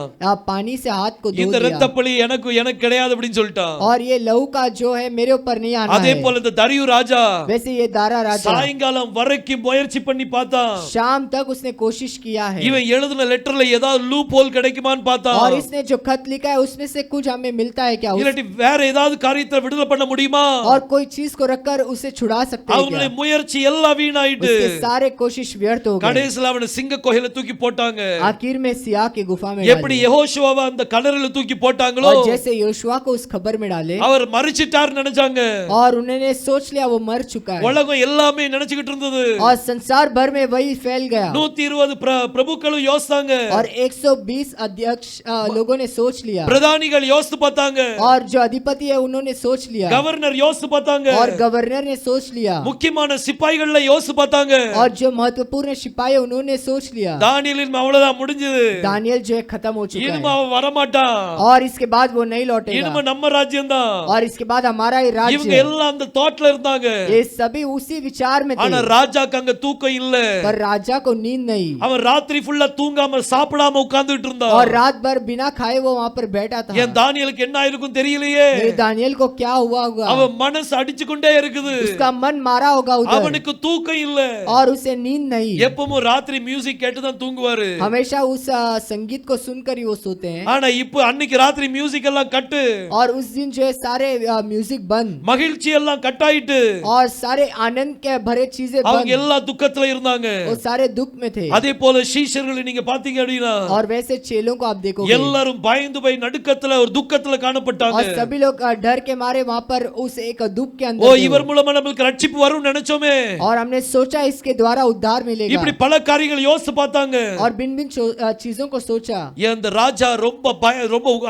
पानी से हाथ को धो இந்த दिया இரத்தப்பழி எனக்கு கிடையாது அப்படின்னு சொல்லிட்டான். और ये लहू का जो है मेरे ऊपर नहीं आना அதே है। போல இந்த தரியு ராஜா वैसे ये दारा राजा சாயங்காலம் வரைக்கும் முயற்சி பண்ணி பார்த்தான், शाम तक उसने कोशिश किया है இவன் எழுதின லெட்டர்ல ஏதாவது லூப் ஹோல் கிடைக்குமான்னு பார்த்தான், और इसने जो खत लिखा है उसमें से कुछ हमें मिलता है क्या இல்லாட்டி வேற ஏதாவது காரியத்தை விடுதலை பண்ண முடியுமா? और कोई चीज को रखकर उसे छुड़ा सकते हैं அவனுடைய क्या? முயற்சி எல்லாம் வீணாயிட்டு उसके सारे कोशिश व्यर्थ हो गए। கடைசில அவனை சிங்க குகையில தூக்கி போட்டாங்க. आखिर में सिया की गुफा में எப்படி डाले। யெகோஷுவாவை அந்த கல்லறையில தூக்கி போட்டாங்களோ, और जैसे योशुआ को उस खबर में डाले அவர் மரிச்சிட்டார் நினைச்சாங்க. और उन्होंने सोच लिया वो मर चुका है உலகம் எல்லாமே நினைச்சுக்கிட்டு இருந்தது. और संसार भर में वही फैल गया 120 பிரபுக்களும் யோசித்தாங்க, और 120 अध्यक्ष लोगों ने सोच लिया பிரதானிகள் யோசித்து பார்த்தாங்க, और जो अधिपति है उन्होंने सोच लिया கவர்னர் யோசித்து பார்த்தாங்க, और गवर्नर ने सोच लिया முக்கியமான சிப்பாய்கள்ல யோசித்து பார்த்தாங்க. और जो महत्वपूर्ण सिपाही है उन्होंने सोच लिया தானியேலின் அவ்வளவுதான் முடிஞ்சது, दानियल जो है खत्म हो चुका இனிமே है அவன் வரமாட்டான், और इसके बाद वो नहीं लौटेगा இனிமே நம்ம ராஜ்யம் தான். और इसके बाद हमारा ही இவங்க राज्य। எல்லாம் அந்த தாட்ல இருந்தாங்க, ये सभी उसी विचार में ஆனா थे ராஜாக்கு அங்க தூக்கம் இல்ல. पर राजा को नींद नहीं அவன் ராத்திரி ஃபுல்லா தூங்காம சாப்பிடாம உட்கார்ந்துட்டு இருந்தான். और रात भर बिना खाए वो वहां पर बैठा था। என் தானியேலுக்கு என்ன ஆயிருக்கும் தெரியலையே, मेरे दानियल को क्या हुआ होगा? அவன் மனசு அடிச்சு கொண்டே இருக்குது, उसका मन मारा होगा उधर அவனுக்கு தூக்கம் இல்ல. और उसे नींद नहीं। எப்பவும் ராத்திரி மியூசிக் கேட்டு தான் தூங்குவாரு, हमेशा उस संगीत को सुनकर ही वो सोते हैं ஆனா இப்போ அன்னைக்கு ராத்திரி மியூசிக் எல்லாம் கட்டு, और उस दिन जो है सारे म्यूजिक बंद மகிழ்ச்சி எல்லாம் கட்டாயிட்டு, और सारे आनंद के भरे चीजें அவங்க बंद, எல்லா துக்கத்துல இருந்தாங்க. वो सारे दुख में थे। அதே போல சீஷர்களை நீங்க பாத்தீங்க அப்படின்னா और वैसे चेलों को आप देखोगे எல்லாரும் பயந்து போய் நடுக்கத்துல ஒரு துக்கத்துல காணப்பட்டாங்க. और सभी लोग डर के मारे वहां पर उस एक दुख के ஓ अंदर थे। இவர் மூலமா நமக்கு ரட்சிப்பு வரும் நினைச்சோமே, और हमने सोचा इसके द्वारा उद्धार मिलेगा இப்படி பல காரியங்கள் யோசிச்சு பார்த்தாங்க. और भिन्न भिन्न चीजों को सोचा அந்த ராஜா ரொம்ப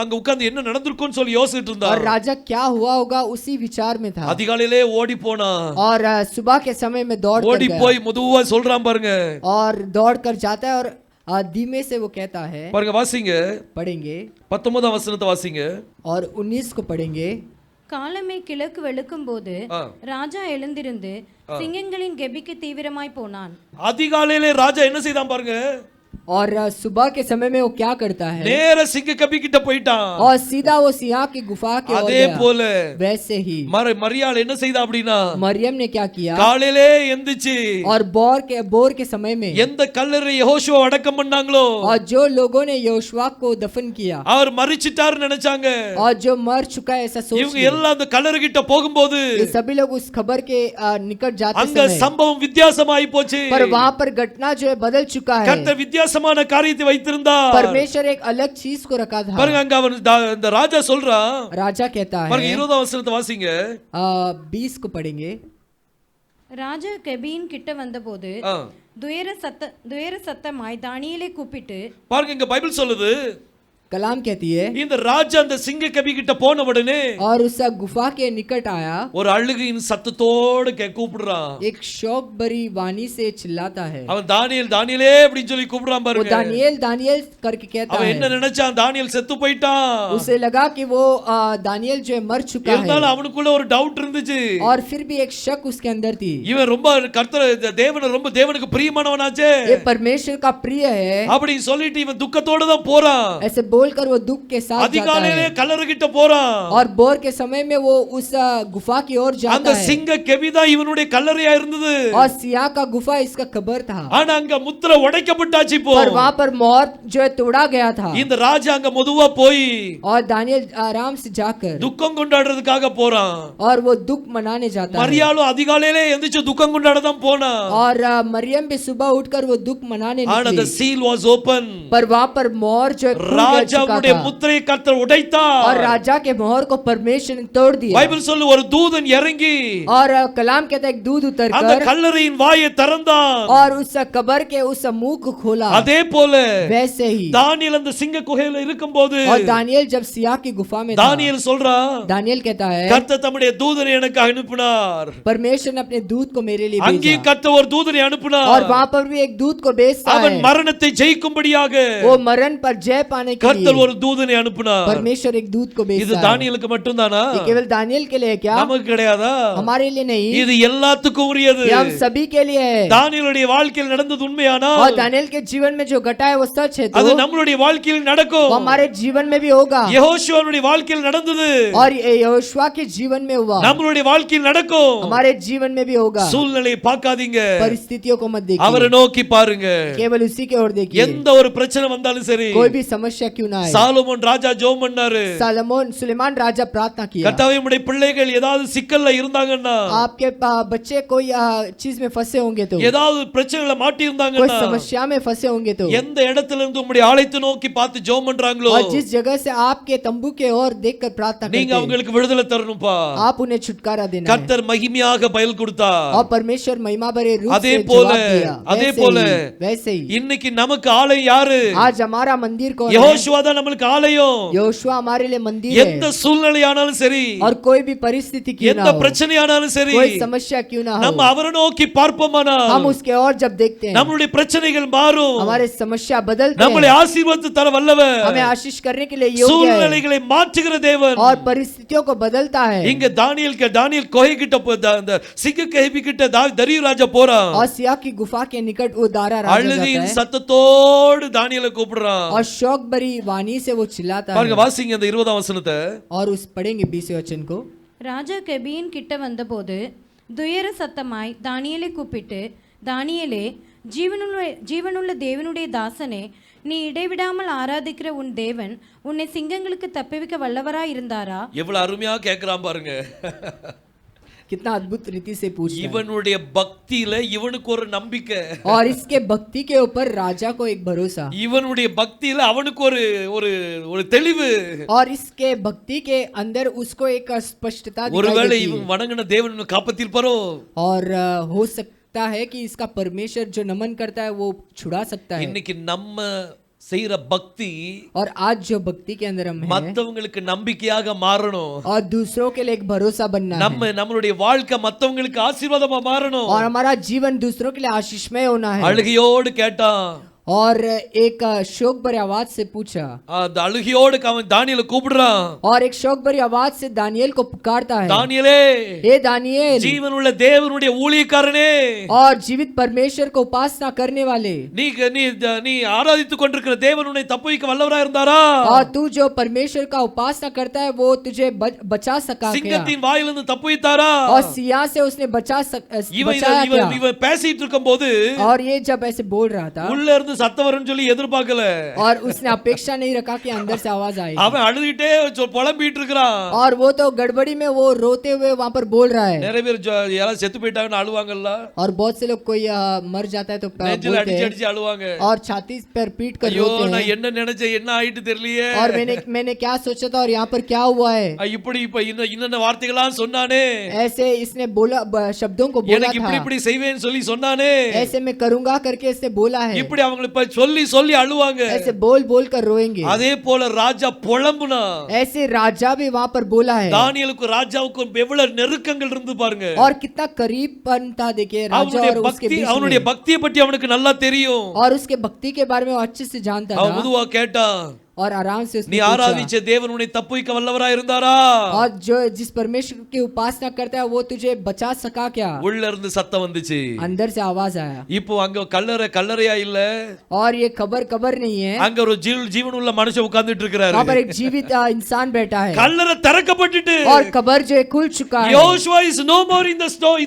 அங்க உட்கார்ந்து என்ன நடந்திருக்கும்னு சொல்லி யோசிச்சுட்டு और இருந்தார். राजा क्या हुआ होगा उसी विचार में था அதிகாலையிலே ஓடி போனா, और सुबह के समय में दौड़ कर ஓடி गया போய் மெதுவா சொல்றான் பாருங்க, और दौड़ कर जाता है और धीमे से वो कहता है। பாருங்க வாசிங்க, पढ़ेंगे 19ஆம் வசனத்தை வாசிங்க. और 19 को पढ़ेंगे। காலமே கிழக்கு வெளுக்கும் போது ராஜா எழுந்திருந்து சிங்கங்களின் கெபிக்கு தீவிரமாய் போனான். அதிகாலையிலே ராஜா என்ன செய்தான் பாருங்க, और सुबह के समय में वो क्या करता है? நேர சிங்க கபி கிட்ட போயிட்டான். और सीधा वो सिंह की गुफा के ओर அதே गया। போல वैसे ही மரியாள் என்ன செய்தா அப்படின்னா, मरियम ने क्या किया? காலையிலே எந்திரிச்சு और बोर के समय में எந்த கல்லறை யெகோஷுவா அடக்கம் பண்ணாங்களோ, और जो लोगों ने योशुआ को दफन किया அவர் மரிச்சிட்டாரு நினைச்சாங்க, और जो मर चुका है ऐसा सोच இவங்க लिया। எல்லாம் அந்த கல்லறை கிட்ட போகும்போது ये सभी लोग उस खबर के निकट जाते அங்க समय சம்பவம் வித்தியாசமாயி போச்சு. पर वहां पर घटना जो है बदल चुका है। கர்த்தர் வித்தியாசமான காரியத்தை வைத்திருந்தார். परमेश्वर एक अलग चीज को रखा था। பாருங்க அங்க அவன் இந்த ராஜா சொல்றான், राजा कहता பாருங்க है 20ஆம் வசனத்தை வாசிங்க. 20 को पढ़ेंगे। ராஜா கெபியின் கிட்ட வந்தபோது துயர சத்தமாய் தானியேலை கூப்பிட்டு, பாருங்க இங்க பைபிள் சொல்லுது, कलाम कहती है இந்த ராஜா அந்த சிங்க கபி கிட்ட போன உடனே और उस गुफा के निकट आया, ஒரு அழுகையின் சத்தத்தோடு கூப்பிடுறான். एक शौक भरी वाणी से चिल्लाता है। அவன் தானியேலே அப்படின்னு சொல்லி கூப்பிடுறான் वो பாருங்க. दानियल करके कहता அவன் है। என்ன நினைச்சான், தானியேல் செத்து போயிட்டான். उसे लगा कि वो दानियल जो है मर चुका है இருந்தாலும் அவனுக்குள்ள ஒரு டவுட் இருந்துச்சு, और फिर भी एक शक उसके अंदर थी। இவன் ரொம்ப தேவனுக்கு பிரியமானவனாச்சே, ये परमेश्वर का प्रिय है அப்படி சொல்லிட்டு இவன் துக்கத்தோட தான் போறான். ऐसे बोलकर वो दुख के साथ जाता அதிகாலையிலே है கல்லறை கிட்ட போறான். और बोर के समय में वो उस गुफा की ओर அந்த जाता है சிங்க கெபி தான் இவனுடைய கல்லறையா இருந்தது. और सिया का गुफा इसका कब्र था। ஆனா அங்க முத்திரை உடைக்கப்பட்டாச்சு. இப்போ पर वहां पर मोहर जो है तोड़ा गया था இந்த ராஜா அங்க மெதுவா போய் और दानियल आराम से जाकर துக்கம் கொண்டாடுறதுக்காக போறான். और वो दुख मनाने जाता है। மரியாளும் அதிகாலையிலே எந்திரிச்சு துக்கம் கொண்டாட தான் போனா. और मरियम भी सुबह उठकर वो दुख मनाने ஆனா निकली। the seal was open. पर वहां पर मोहर जो है खुल गया, ராஜாவுடைய முத்திரையை கர்த்தர் உடைத்தார். और राजा के मोहर को परमेश्वर ने तोड़ दिया। பைபிள் சொல்லு ஒரு தூதன் இறங்கி और कलाम कहता है एक दूध அந்த उतरकर கல்லறையின் வாயை திறந்தான். और उस कब्र के उस मुंह को खोला। அதே போல वैसे ही தானியேல் அந்த சிங்க குகையில இருக்கும்போது और दानियेल जब सिया की गुफा में था, தானியேல் சொல்றான், दानियेल कहता है கர்த்தர் தம்முடைய தூதனை எனக்கு அனுப்பினார். परमेश्वर ने अपने दूत को मेरे लिए அங்கே भेजा। கர்த்தர் ஒரு தூதனை அனுப்பினார். और वहां पर भी एक दूत को भेजता அவன் है, மரணத்தை ஜெயிக்கும்படியாக वो मरण पर जय पाने के கர்த்தர் लिए ஒரு தூதனை அனுப்பினார். परमेश्वर एक दूत को இது भेजता है। தானியேலுக்கு மட்டும்தானா? ये केवल दानियेल के लिए है क्या? நமக்கு கிடையாதா? हमारे लिए नहीं, இது எல்லாத்துக்கும் உரியது. ये हम सभी के लिए है। தானியேலுடைய வாழ்க்கையில் நடந்தது உண்மையானா और दानियेल के जीवन में जो घटा है वो सच है, அது तो நம்மளுடைய வாழ்க்கையில் நடக்கும். वो हमारे जीवन में भी होगा। யெகோஷுவாவுடைய வாழ்க்கையில் நடந்தது, और यहोशुआ के जीवन में हुआ, நம்மளுடைய வாழ்க்கையில் நடக்கும். हमारे जीवन में भी होगा। சூழ்நிலையை பார்க்காதீங்க, परिस्थितियों को मत அவரை देखिए, நோக்கி பாருங்க. केवल उसी की ओर देखिए। எந்த ஒரு பிரச்சனை வந்தாலும் சரி, कोई भी समस्या क्यों ना आए, சாலமோன் ராஜா ஜெபம் பண்ணாரு, सुलेमान राजा प्रार्थना किया, கர்த்தாவே உம்முடைய பிள்ளைகள் ஏதாவது சிக்கல்ல இருந்தாங்கன்னா, आपके बच्चे कोई चीज में फंसे होंगे तो, ஏதாவது பிரச்சனைல மாட்டி कोई இருந்தாங்கன்னா, समस्या में फंसे होंगे तो, எந்த இடத்துல இருந்து உம்முடைய ஆலயத்தை நோக்கி பார்த்து ஜெபம் பண்றாங்களோ, और जिस जगह से आपके तंबू के ओर देखकर प्रार्थना நீங்க करते हैं, அவங்களுக்கு விடுதலை தரணும்பா. आप उन्हें छुटकारा देना है। கர்த்தர் மகிமையாக பயல் கொடுத்தார். और परमेश्वर महिमा भरे रूप அதே से போல जवाब दिया। அதே वैसे போல ही, वैसे ही இன்னைக்கு நமக்கு ஆலயம் யாரு? आज हमारा मंदिर कौन है? யெகோஷுவா தான் நமக்கு ஆலயம். यहोशुआ हमारे लिए मंदिर எந்த है। சூழ்நிலையானாலும் சரி, और कोई भी परिस्थिति क्यों ना எந்த हो, பிரச்சனையானாலும் சரி, कोई समस्या क्यों ना நம்ம हो, அவரை நோக்கி பார்ப்போமானா हम उसके और जब देखते हैं, நம்மளுடைய பிரச்சனைகள் மாறும். हमारे समस्या बदलते நம்மளை हैं, ஆசீர்வாதத்தை தர வல்லவர், हमें आशीष करने के लिए योग्य है, சூழ்நிலைகளை மாற்றுகிற தேவன். और परिस्थितियों को बदलता है। இங்க தானியேல் குகை கிட்ட அந்த சிங்க கேபி கிட்ட தரியு ராஜா போறான். और सिया की गुफा के निकट वो दारा राजा அழுகையின் जाता है, சத்தத்தோடு தானியேலை கூப்பிடுறான். और शौक भरी वाणी से वो चिल्लाता பாருங்க, है। வாசிங்க அந்த 20ஆம் வசனத்தை. और उस पढ़ेंगे 20वें वचन को। ராஜா கெபியின் கிட்ட வந்தபோது துயர சத்தமாய் தானியேலை கூப்பிட்டு, தானியேலே, ஜீவனுள்ள தேவனுடைய தாசனே, நீ இடைவிடாமல் ஆராதிக்கிற உன் தேவன் உன்னை சிங்கங்களுக்கு தப்புவிக்க வல்லவரா இருந்தாரா? எவ்வளவு அருமையா கேக்குறான் பாருங்க. कितना अद्भुत रीति से पूछ रहा है। இவனுடைய பக்தியில இவனுக்கு ஒரு நம்பிக்கை, और इसके भक्ति के ऊपर राजा को एक भरोसा, இவனுடைய பக்தியில அவனுக்கு ஒரு ஒரு ஒரு தெளிவு. और इसके भक्ति के अंदर उसको एक स्पष्टता दिखाई ஒருவேளை देती இவன் है। வணங்கின தேவன் காப்பாத்திருப்பாரோ? और हो सकता है कि इसका परमेश्वर जो नमन करता है वो छुड़ा सकता है। இன்னைக்கு நம்ம செய்யற பக்தி और आज जो भक्ति के अंदर हम हैं, மத்தவங்களுக்கு நம்பிக்கையாக மாறணும். और दूसरों के लिए एक भरोसा बनना है, நம்மளுடைய வாழ்க்கை மத்தவங்களுக்கு ஆசீர்வாதமா மாறணும். और हमारा जीवन दूसरों के लिए आशीषमय होना है। அழுகையோடு கேட்டான். और एक शोक भरी आवाज से पूछा, அந்த அழுகையோடு அவன் தானியேலை கூப்பிடுறான். और एक शोक भरी आवाज से दानियेल को पुकारता है, தானியேலே, हे दानियेल, ஜீவனுள்ள தேவனுடைய ஊழியக்காரனே, और जीवित परमेश्वर को उपासना करने वाले, நீ ஆராதித்துக் கொண்டிருக்கிற தேவன் உன்னை தப்புவிக்க வல்லவரா இருந்தாரா? और तू जो परमेश्वर का उपासना करता है वो तुझे बचा सका क्या? சிங்கத்தின் வாயிலிருந்து தப்புவித்தாரா? और सिया से उसने बचाया क्या? இவன் பேசிட்டு இருக்கும்போது और ये जब ऐसे बोल रहा था, உள்ள இருந்து சத்தம் வரும்னு சொல்லி எதிர்பார்க்கல. और उसने अपेक्षा नहीं रखा कि अंदर से आवाज आए, அவன் அழுதுட்டே புலம்பிட்டு இருக்கிறான். और वो तो गड़बड़ी में वो रोते हुए वहां पर बोल रहा है। நிறைய பேர் யாராவது செத்து போயிட்டாங்கன்னு அழுவாங்கல்ல, और बहुत से लोग कोई मर जाता है तो நெஞ்சில बोलते அடிச்சு हैं, அடிச்சு அழுவாங்க. और छाती पर पीट कर ஐயோ रोते நான் हैं, என்ன நினைச்சேன், என்ன ஆயிட்டு தெரியலையே, और मैंने क्या सोचा था और यहाँ पर क्या हुआ है। இப்படி இப்ப இன்ன வார்த்தைகளாம் சொன்னானே, ऐसे इसने बोला, शब्दों को बोला எனக்கு இப்படி था, இப்படி செய்வேன்னு சொல்லி சொன்னானே, ऐसे मैं करूंगा करके इसने बोला है, இப்படி அவங்களுக்கு சொல்லி சொல்லி அழுவாங்க. ऐसे बोल बोल कर रोएंगे। அதே போல ராஜா புலம்புனா, ऐसे राजा भी वहां पर बोला है, தானியேலுக்கு ராஜாவுக்கும் எவ்வளவு நெருக்கங்கள் இருந்து பாருங்க. और कितना करीबपन था देखिए राजा और उसके बीच அவனுடைய में, பக்தியை பற்றி அவனுக்கு நல்லா தெரியும். और उसके भक्ति के बारे में वो अच्छे से जानता அவன் था, மெதுவா கேட்டான், और आराम से நீ उसने पूछा, ஆராதிச்ச தேவன் உன்னை தப்புவிக்க வல்லவரா இருந்தாரா? और जो जिस परमेश्वर की उपासना करता है वो तुझे बचा सका क्या? உள்ள இருந்து சத்தம் வந்துச்சு. अंदर से आवाज आया, இப்போ அங்க கல்லறையா இல்ல, और ये कबर नहीं है, அங்க ஒரு ஜீவனுள்ள மனுஷன் உட்கார்ந்துட்டு இருக்கிறாரு. वहाँ पर एक जीवित इंसान बैठा है, கல்லறை திறக்கப்பட்டுட்டு, और कबर जो है खुल चुका है, யோசுவா is no more in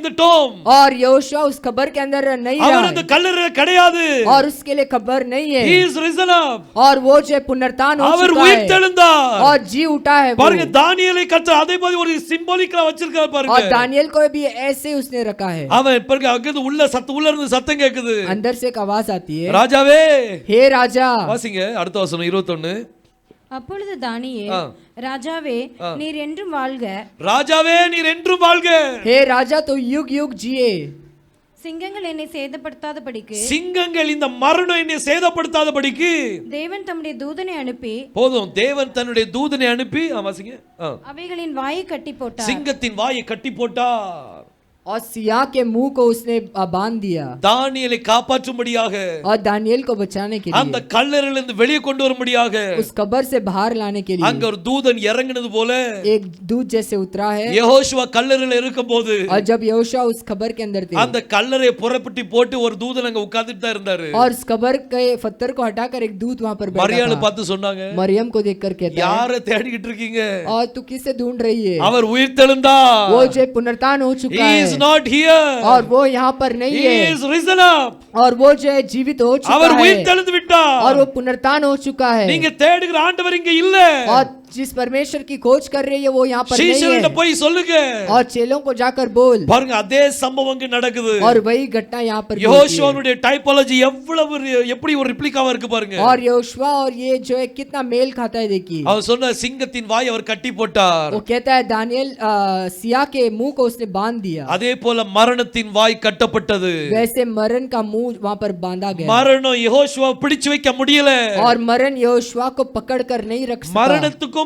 the tomb. और यहोशुआ उस कबर के अंदर नहीं அவர் रहा அந்த है, கல்லறை கிடையாது. और उसके लिए कबर नहीं है, He is risen up. और वो जो है पुनरुत्थान हो அவர் चुका है, உயிர்த்தெழுந்தார். और जी उठा है वो। பாருங்க, தானியேலை கர்த்தர் அதே மாதிரி ஒரு சிம்பாலிக்கா வச்சிருக்கார் और பாருங்க. दानियेल को भी ऐसे उसने रखा है। அவன் பாருங்க, அங்க உள்ள இருந்து சத்தம் கேக்குது. अंदर से एक आवाज आती है, ராஜாவே, हे राजा। வாசிங்க அடுத்த வசனம் 21. அப்பொழுது தானியேல் ராஜாவே நீர் என்றும் வாழ்க, ராஜாவே நீர் என்றும் வாழ்க. हे राजा तो युग युग जिए, சிங்கங்கள் என்னை சேதப்படுத்தாதபடிக்கு, சிங்கங்கள் இந்த மரணம் என்னை சேதப்படுத்தாதபடிக்கு தேவன் தம்முடைய தூதனை அனுப்பி, போதும், தேவன் தன்னுடைய தூதனை அனுப்பி வாசிங்க, அவைகளின் வாயை கட்டி போட்டார். சிங்கத்தின் வாயை கட்டி போட்டார். और सियाह के मुंह को उसने बांध दिया, தானியேலை காப்பாற்றும்படியாக, और दानियेल को बचाने के அந்த लिए, கல்லறையிலிருந்து வெளியே கொண்டு வரும்படியாக उस कब्र से बाहर लाने के लिए அங்க ஒரு தூதன் இறங்கினது போல एक दूत जैसे उतरा है। யெகோஷுவா கல்லறையில இருக்கும்போது और जब यहोशुआ उस कब्र के अंदर थे, அந்த கல்லறையை புறப்பட்டி போட்டு ஒரு தூதன் அங்க உட்கார்ந்துட்டு தான் இருந்தாரு. और उस कब्र के पत्थर को हटाकर एक दूत वहां पर बैठा மரியாளை था। பார்த்து சொன்னாங்க, मरियम को देखकर कहता है, யாரை தேடிக்கிட்டு இருக்கீங்க? और तू किसे ढूंढ रही है? அவர் உயிர்த்தெழுந்தார். वो जो पुनरुत्थान हो चुका He है, is not here. और वो यहाँ पर नहीं He है, is risen up. और वो जो है जीवित हो அவர் चुका है, உயிர்த்தெழுந்து விட்டார். और वो पुनरुत्थान हो चुका है। நீங்க தேடுகிற ஆண்டவர் இங்க இல்ல. और जिस परमेश्वर की खोज कर रही है वो यहाँ पर नहीं சீஷர்கிட்ட है। போய் சொல்லுங்க. और चेलों को जाकर बोल, பாருங்க, அதே சம்பவம் இங்க நடக்குது. और वही घटना यहाँ पर भी होती है। யெகோஷுவாவுடைய டைபாலஜி எவ்வளவு எப்படி ஒரு ரிப்ளிகாவா இருக்கு பாருங்க. और यहोशुआ और ये जो है कितना मेल खाता है, देखिए। அவர் சொன்ன சிங்கத்தின் வாய் அவர் கட்டி போட்டார். वो कहता है दानियेल सिया के मुंह को उसने बांध दिया, அதே போல மரணத்தின் வாய் கட்டப்பட்டது. वैसे मरण का मुंह वहाँ पर बांधा गया, மரணம் யெகோஷுவா பிடிச்சு வைக்க முடியல. और मरण यहोशुआ को पकड़ कर नहीं रख सका। மரணத்துக்கும்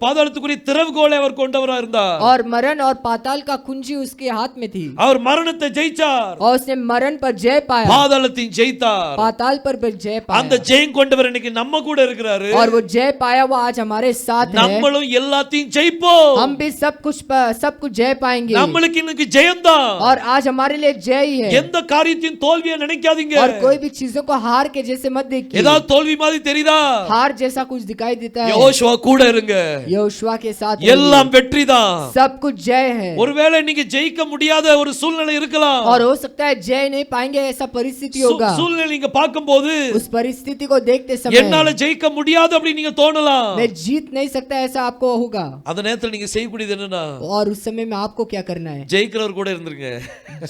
பாதாளத்துக்குரிய திறவுகோலை அவர் கொண்டவரா இருந்தார். और मरण और पाताल का कुंजी उसके हाथ में थी, அவர் மரணத்தை ஜெயிச்சார். और उसने मरण पर जय पाया, பாதாளத்தின் ஜெயித்தார். पाताल पर भी जय அந்த पाया, ஜெயம் கொண்டவர் இன்னைக்கு நம்ம கூட இருக்கிறாரு. और वो जय पाया वो आज हमारे साथ है। நம்மளும் எல்லாத்தையும் ஜெயிப்போம். हम भी सब कुछ जय पाएंगे, நம்மளுக்கு இன்னைக்கு ஜெயம்தான். और आज हमारे लिए जय ही है। எந்த காரியத்தையும் தோல்வியா நினைக்காதீங்க. और कोई भी चीजों को हार के जैसे मत देखिए। ஏதாவது தோல்வி மாதிரி தெரியுதா? हार जैसा कुछ दिखाई देता है, யெகோஷுவா கூட இருங்க. यहोशुआ के साथ எல்லாம் வெற்றிதான். सब कुछ जय है। ஒருவேளை நீங்க ஜெயிக்க முடியாத ஒரு சூழ்நிலை இருக்கலாம். और हो सकता है जय नहीं पाएंगे ऐसा परिस्थिति होगा। சூழ்நிலை நீங்க பார்க்கும்போது उस परिस्थिति को देखते समय என்னால ஜெயிக்க முடியாது அப்படி நீங்க தோணலாம். मैं जीत नहीं सकता ऐसा आपको होगा। அந்த நேரத்துல நீங்க செய்யக்கூடியது என்னன்னா, और उस समय में आपको क्या करना है? ஜெயிக்கிறவர் கூட இருந்துருங்க.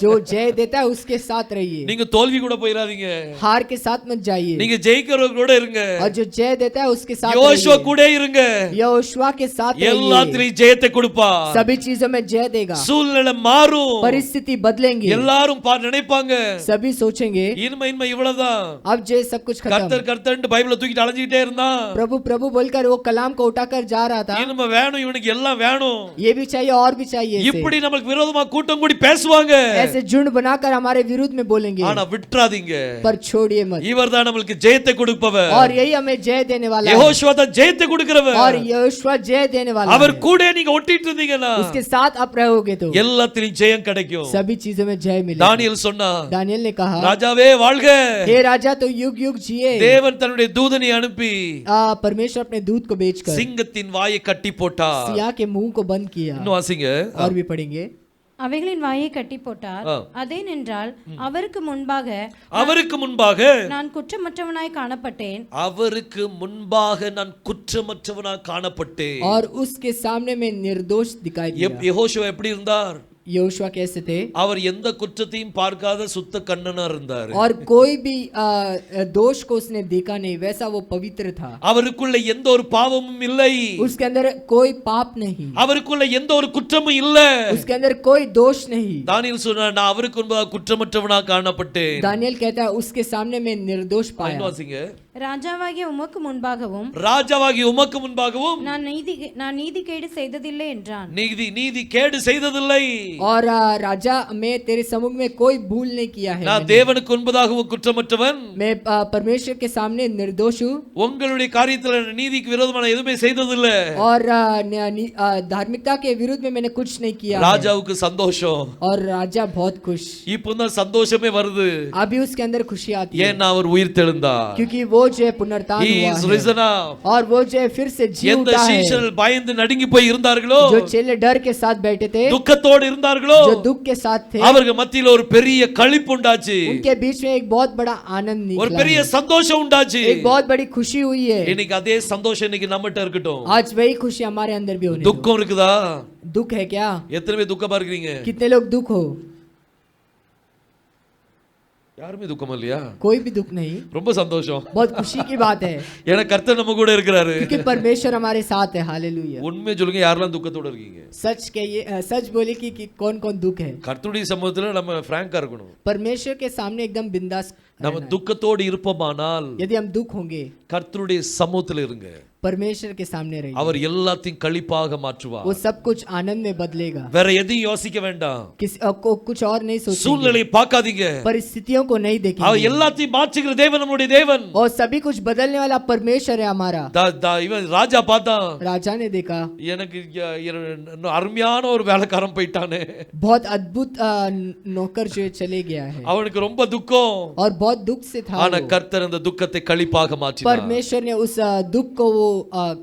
जो जय देता है उसके साथ रहिए, நீங்க தோல்வி கூட போயிராதீங்க. हार के साथ मत जाइए। நீங்க ஜெயிக்கிறவர் கூட இருங்க. और जो जय देता है उसके साथ யோசுவா रहिए, கூட இருங்க. यहोशुआ के साथ रहिए, எல்லாத்திலும் ஜெயத்தை கொடுப்பா. सभी चीजों में जय देगा। சூழ்நிலை மாறும். परिस्थिति बदलेंगे, எல்லாரும் நினைப்பாங்க, सभी सोचेंगे இனிமே இவ்வளவுதான். अब जय सब कुछ खत्म। கர்த்தர் கர்த்தர்னு பைபிளை தூக்கிட்டு அலைஞ்சிட்டே இருந்தான். प्रभु प्रभु बोलकर वो कलाम को उठाकर जा रहा था, இனிமே வேணும், இவனுக்கு எல்லாம் வேணும். ये भी चाहिए और भी चाहिए, இப்படி நமக்கு விரோதமா கூட்டம் கூடி பேசுவாங்க. ऐसे झुंड बनाकर हमारे विरुद्ध में बोलेंगे, ஆனா விட்டுறாதீங்க. पर छोड़िए मत। இவர்தான் நமக்கு ஜெயத்தை கொடுப்பவர். और यही हमें जय देने वाला है, யெகோஷுவா தான் ஜெயத்தை கொடுக்கிறவர். और यहोशुआ जय देने वाला அவர் है। கூட நீங்க ஒட்டிட்டு இருந்தீங்கன்னா उसके साथ आप रहोगे तो எல்லாத்திலும் ஜெயம் கிடைக்கும். सभी चीजों में जय मिलेगा। தானியேல் சொன்னா, दानियेल ने कहा, ராஜாவே வாழ்க. हे राजा तो युग युग जिए। தேவன் தன்னுடைய தூதனை அனுப்பி परमेश्वर अपने दूत को भेजकर சிங்கத்தின் வாயை கட்டி போட்டார். सिया के मुंह को बंद किया। இன்னும் வாசிங்க. और भी पढ़ेंगे, அவைகளின் வாயை கட்டி போட்டார். அதேனென்றால் அவருக்கு முன்பாக நான் குற்றமற்றவனாய் காணப்பட்டேன். அவருக்கு முன்பாக நான் குற்றமற்றவனாய் காணப்பட்டேன். और उसके सामने में निर्दोष दिखाई दिया। யெகோஷுவா எப்படி இருந்தார்? यहोशुआ कैसे थे? அவர் எந்த குற்றத்தையும் பார்க்காத சுத்த கண்ணனா இருந்தார். और कोई भी दोष को उसने देखा नहीं, वैसा वो पवित्र था। அவருக்குள்ள எந்த ஒரு பாவமும் இல்லை. उसके अंदर कोई पाप नहीं, அவருக்குள்ள எந்த ஒரு குற்றமும் இல்ல. उसके अंदर कोई दोष नहीं। தானியேல் சொன்னார், நான் அவருக்கு முன்பாக குற்றமற்றவனாக காணப்பட்டேன். दानियेल कहता है उसके सामने में निर्दोष पाया। வாசிங்க. ராஜாவாகிய உமக்கு முன்பாகவும் ராஜாவாகிய உமக்கு முன்பாகவும் நான் நீதிகேடு செய்ததில்லை என்றான். நீதி கேடு செய்ததில்லை. और राजा मैं तेरे सम्मुख में कोई भूल नहीं किया है। நான் தேவனுக்கு முன்பதாகவும் குற்றமற்றவன், मैं परमेश्वर के सामने निर्दोष हूँ। உங்களுடைய காரியத்துல நீதிக்கு விரோதமான எதுவுமே செய்ததில்லை. और धार्मिकता के विरुद्ध में मैंने कुछ नहीं किया। ராஜாவுக்கு சந்தோஷம். और राजा बहुत खुश, இப்போதான் சந்தோஷமே வருது. अभी उसके अंदर खुशी आती है, ஏன்னா அவர் உயிர்த்தெழுந்தார். क्योंकि वो जो है पुनरुत्थान He हुआ is है, risen up. और वो जो है फिर से जी எந்த उठा है। சீஷர்கள் பயந்து நடுங்கி போய் இருந்தார்களோ, जो चेले डर के साथ बैठे थे, துக்கத்தோடு இருந்தார்களோ, जो दुख के साथ थे, அவர்கள் மத்தியில ஒரு பெரிய களிப்பு உண்டாச்சு. उनके बीच में एक बहुत बड़ा आनंद ஒரு निकला பெரிய है, சந்தோஷம் உண்டாச்சு. एक बहुत बड़ी खुशी हुई है। இன்னைக்கு அதே சந்தோஷம் இன்னைக்கு நம்மகிட்ட இருக்கட்டும். आज वही खुशी हमारे अंदर भी होने दो। துக்கம் இருக்குதா? दुख है क्या? எத்தனை பேர் துக்கமா இருக்கீங்க? कितने लोग दुख हो? யாருமே துக்கம் இல்லையா? कोई भी दुख नहीं, ரொம்ப சந்தோஷம். बहुत खुशी की बात है ஏன்னா கர்த்தர் நம்ம கூட இருக்கிறாரு. क्योंकि परमेश्वर हमारे साथ है। हालेलुया। உண்மை சொல்லுங்க, யாரெல்லாம் துக்கத்தோட இருக்கீங்க? सच कहिए, सच बोले कि कौन कौन दुख है। கர்த்தருடைய சமூகத்துல நம்ம பிராங்கா இருக்கணும். परमेश्वर के सामने एकदम बिंदास நம்ம துக்கத்தோடு இருப்போமானால் यदि हम दुख होंगे கர்த்தருடைய சமூகத்துல இருங்க. परमेश्वर के सामने रहिए, அவர் எல்லாத்தையும் களிப்பாக மாற்றுவார். वो सब कुछ आनंद में बदलेगा। வேற எதையும் யோசிக்க வேண்டாம். किसी को कुछ और नहीं सोचेंगे, சூழ்நிலையை பார்க்காதீங்க. परिस्थितियों को नहीं அவர் देखेंगे। எல்லாத்தையும் மாற்றுகிற தேவன் நம்முடைய தேவன். और सभी कुछ बदलने वाला परमेश्वर है हमारा। இவன் ராஜா பார்த்தான், राजा ने देखा எனக்கு அருமையான ஒரு வேலைக்காரன் போயிட்டானே, बहुत अद्भुत नौकर जो है चले गया है அவனுக்கு ரொம்ப துக்கம். और बहुत दुख से था ஆனா वो। கர்த்தர் அந்த துக்கத்தை களிப்பாக மாற்றினார். परमेश्वर ने उस दुख को वो